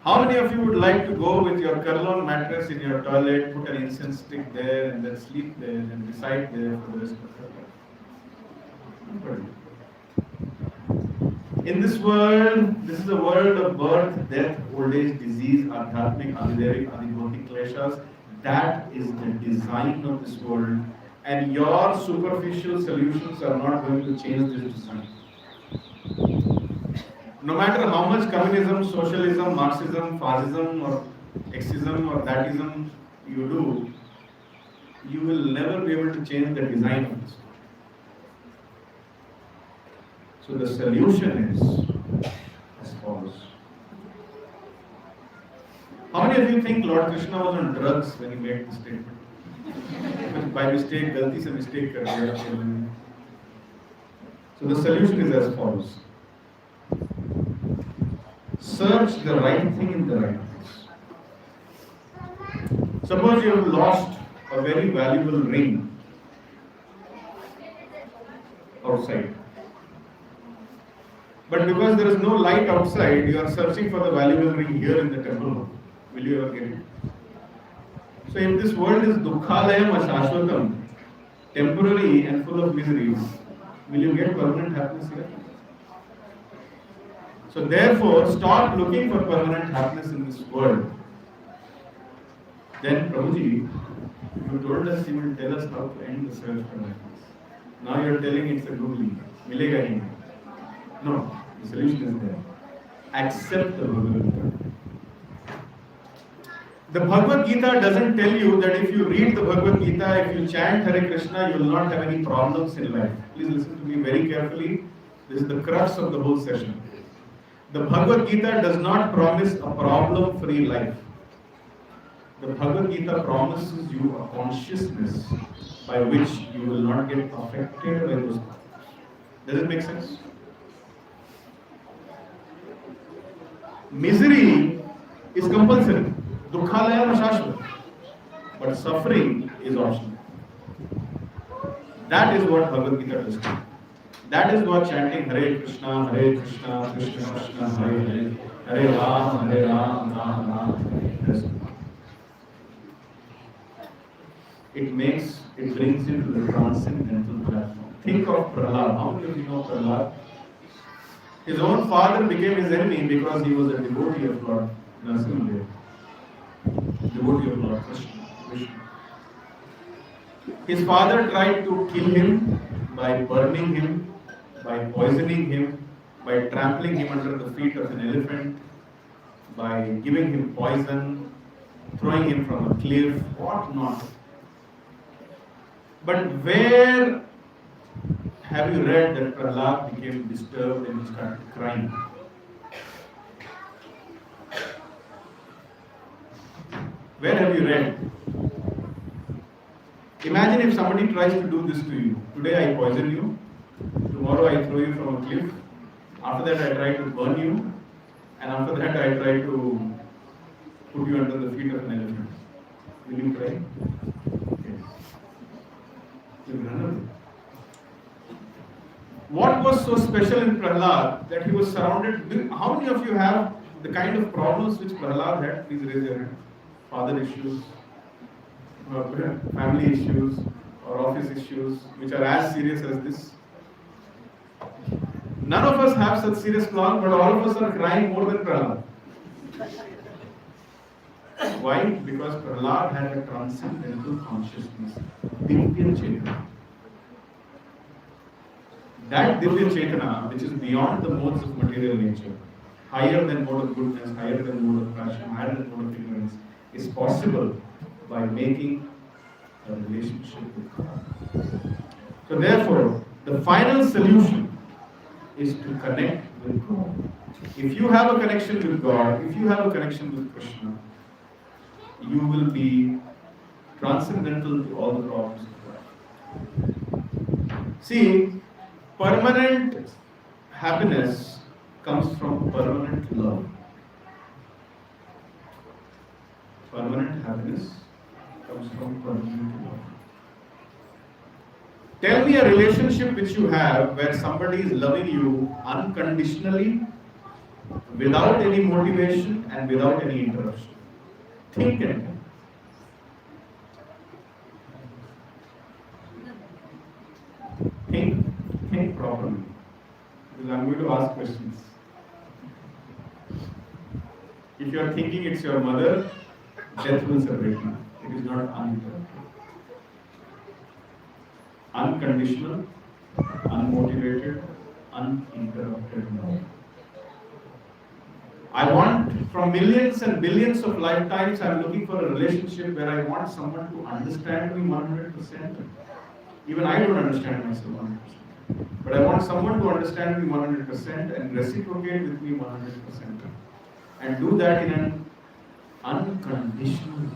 How many of you would like to go with your Kurlon mattress in your toilet, put an incense stick there, and then sleep there and reside there for the rest of your life? Nobody. In this world, this is a world of birth, death, old age, disease, adhyatmic, adidevik, adibhautik kleshas. That is the design of this world, and your superficial solutions are not going to change this design. No matter how much communism, socialism, Marxism, fascism, or Xism or thatism you do, you will never be able to change the design of this. So the solution is as follows. How many of you think Lord Krishna was on drugs when he made this statement? By mistake, galti se mistake kar diya. So the solution is as follows. Search the right thing in the right place. Suppose you have lost a very valuable ring outside. But because there is no light outside, you are searching for the valuable ring here in the temple. Will you ever get it? So if this world is dukkhalayam ashashvatam, temporary and full of miseries, will you get permanent happiness here? So therefore, stop looking for permanent happiness in this world. Then Prabhuji, you told us you will tell us how to end the search for happiness. Now you are telling it's a googly. Milega hi. No, the solution is there. Accept the Bhagavad Gita. The Bhagavad Gita doesn't tell you that if you read the Bhagavad Gita, if you chant Hare Krishna, you will not have any problems in life. Please listen to me very carefully. This is the crux of the whole session. The Bhagavad Gita does not promise a problem-free life. The Bhagavad Gita promises you a consciousness by which you will not get affected by those problems. Does it make sense? Misery is compulsory. Dukkhalayam ashashvat. But suffering is optional. That is what Bhagavad Gita does. That is what chanting Hare Krishna, Krishna Krishna, Hare Hare, Hare Ram, Ram Ram does. It brings you to the transcendental platform. Think of Prahlad. How many of you know Prahlad? His own father became his enemy because he was a devotee of Lord Narasimha, devotee of Lord Krishna. His father tried to kill him by burning him, by poisoning him, by trampling him under the feet of an elephant, by giving him poison, throwing him from a cliff, what not. But where have you read that Prahlad became disturbed and he started crying? Where have you read? Imagine if somebody tries to do this to you. Today I poison you, tomorrow I throw you from a cliff, after that I try to burn you, and after that I try to put you under the feet of an elephant. Will you cry? Yes. You will run away. What was so special in Prahlad that he was surrounded with? How many of you have the kind of problems which Prahlad had? Please raise your hand. Father issues, family issues, or office issues, which are as serious as this. None of us have such serious problems, but all of us are crying more than Prahlad. Why? Because Prahlad had a transcendental consciousness, Divya Chetana. That Divya Chetana, which is beyond the modes of material nature, higher than mode of goodness, higher than mode of passion, higher than mode of ignorance, is possible by making a relationship with God. So therefore, the final solution is to connect with God. If you have a connection with God, if you have a connection with Krishna, you will be transcendental to all the problems of life. See, permanent happiness comes from permanent love. permanent happiness comes from permanent love. Tell me a relationship which you have where somebody is loving you unconditionally, without any motivation and without any interruption. Think and tell. Think properly. Because I'm going to ask questions. If you are thinking it's your mother, death will separate you. It is not uninterrupted. Unconditional, unmotivated, uninterrupted love. I want, from millions and billions of lifetimes, I'm looking for a relationship where I want someone to understand me 100%. Even I don't understand myself 100%. But I want someone to understand me 100% and reciprocate with me 100%. And do that in an unconditional,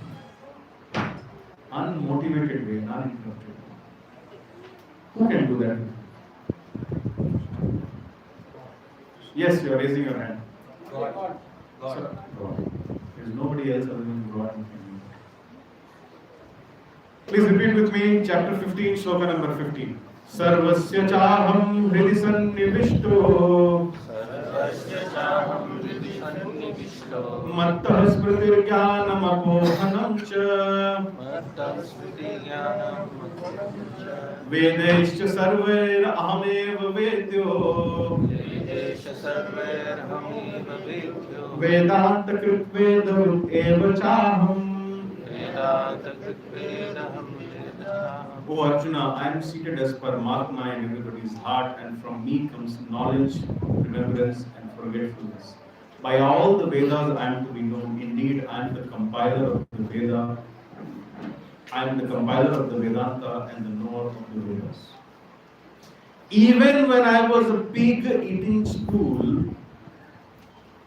unmotivated way, uninterrupted way. Who can do that? Yes, you are raising your hand. God. Sir, God. There is nobody else other than God who can do that. Please repeat with me, chapter 15, shloka number 15. Sarvasya chaham hridi sannivishto mattah smritir jnanam apohanam cha vedaischa sarvair ahameva vedyo vedanta kritveda eva chaham. O Arjuna, I am seated as per Mark 9 in everybody's heart, and from me comes knowledge, remembrance, and forgetfulness. By all the Vedas I am to be known. Indeed, I am the compiler of the Veda. I am the compiler of the Vedanta and the knower of the Vedas. Even when I was a pig eating stool,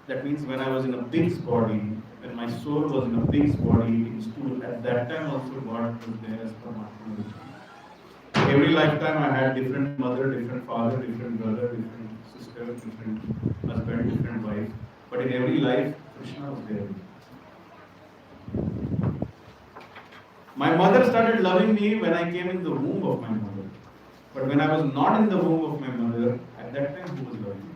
that means when I was in a pig's body, when my soul was in a pig's body eating stool, at that time also God was there as Paramatma. Every lifetime I had different mother, different father, different brother, different sister, different husband, different wife. But in every life, Krishna was there. My mother started loving me when I came in the womb of my mother. But when I was not in the womb of my mother, at that time who was loving me?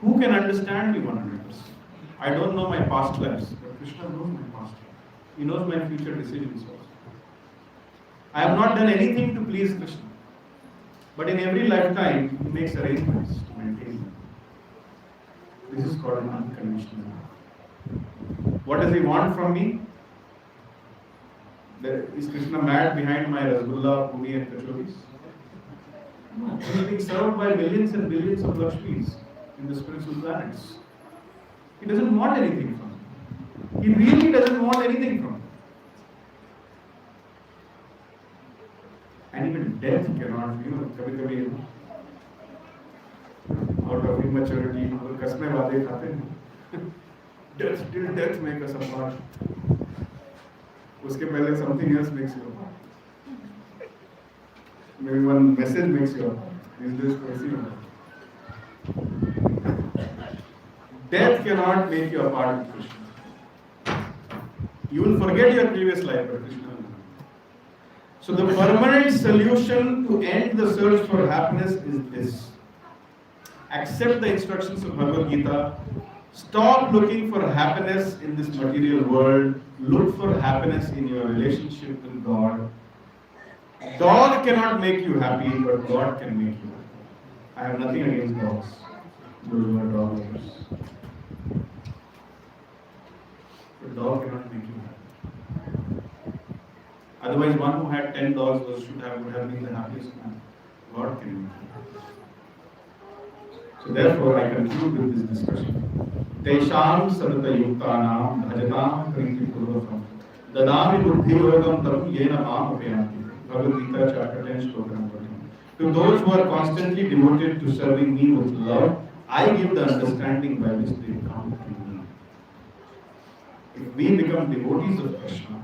Who can understand me 100%? I don't know my past lives, but Krishna knows my past life. He knows my future decisions also. I have not done anything to please Krishna. But in every lifetime, he makes arrangements to maintain me. This is called unconditional love. What does he want from me? Is Krishna mad behind my Rasgulla, Puri and Kachoris? No. He is being served by millions and billions of Lakshmis in the spiritual planets. He doesn't want anything from me. He really doesn't want anything from me. And even death cannot, kabhi out of immaturity, kasme waade khate hain. Death, till death make us apart. Uske pehle something else makes you apart. Maybe one message makes you apart. These days, death cannot make you apart with Krishna. You will forget your previous life, but Krishna will not. So the permanent solution to end the search for happiness is this. Accept the instructions of Bhagavad Gita. Stop looking for happiness in this material world. Look for happiness in your relationship with God. Dog cannot make you happy, but God can make you happy. I have nothing against dogs. Those who are dog lovers. But dog cannot make you happy. Otherwise, one who had 10 dogs would have been the happiest man. God can make you happy. So therefore, I conclude with this discussion. Tesham sadata yuktanam bhajatam priti purvakam dadami buddhi yogam tam yena maam upayanti. Bhagavad Gita chapter 10 shloka number 10. To those who are constantly devoted to serving me with love, I give the understanding by which they come to me. If we become devotees of Krishna,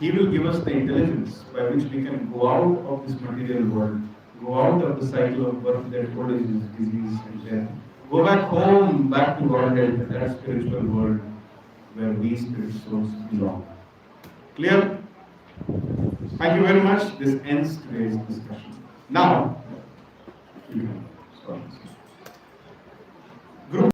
He will give us the intelligence by which we can go out of this material world, go out of the cycle of birth, death, old age, disease and death, Go back home, back to Godhead, that spiritual world where we spirit souls belong. Clear? Thank you very much. This ends today's discussion. Now, you can stop.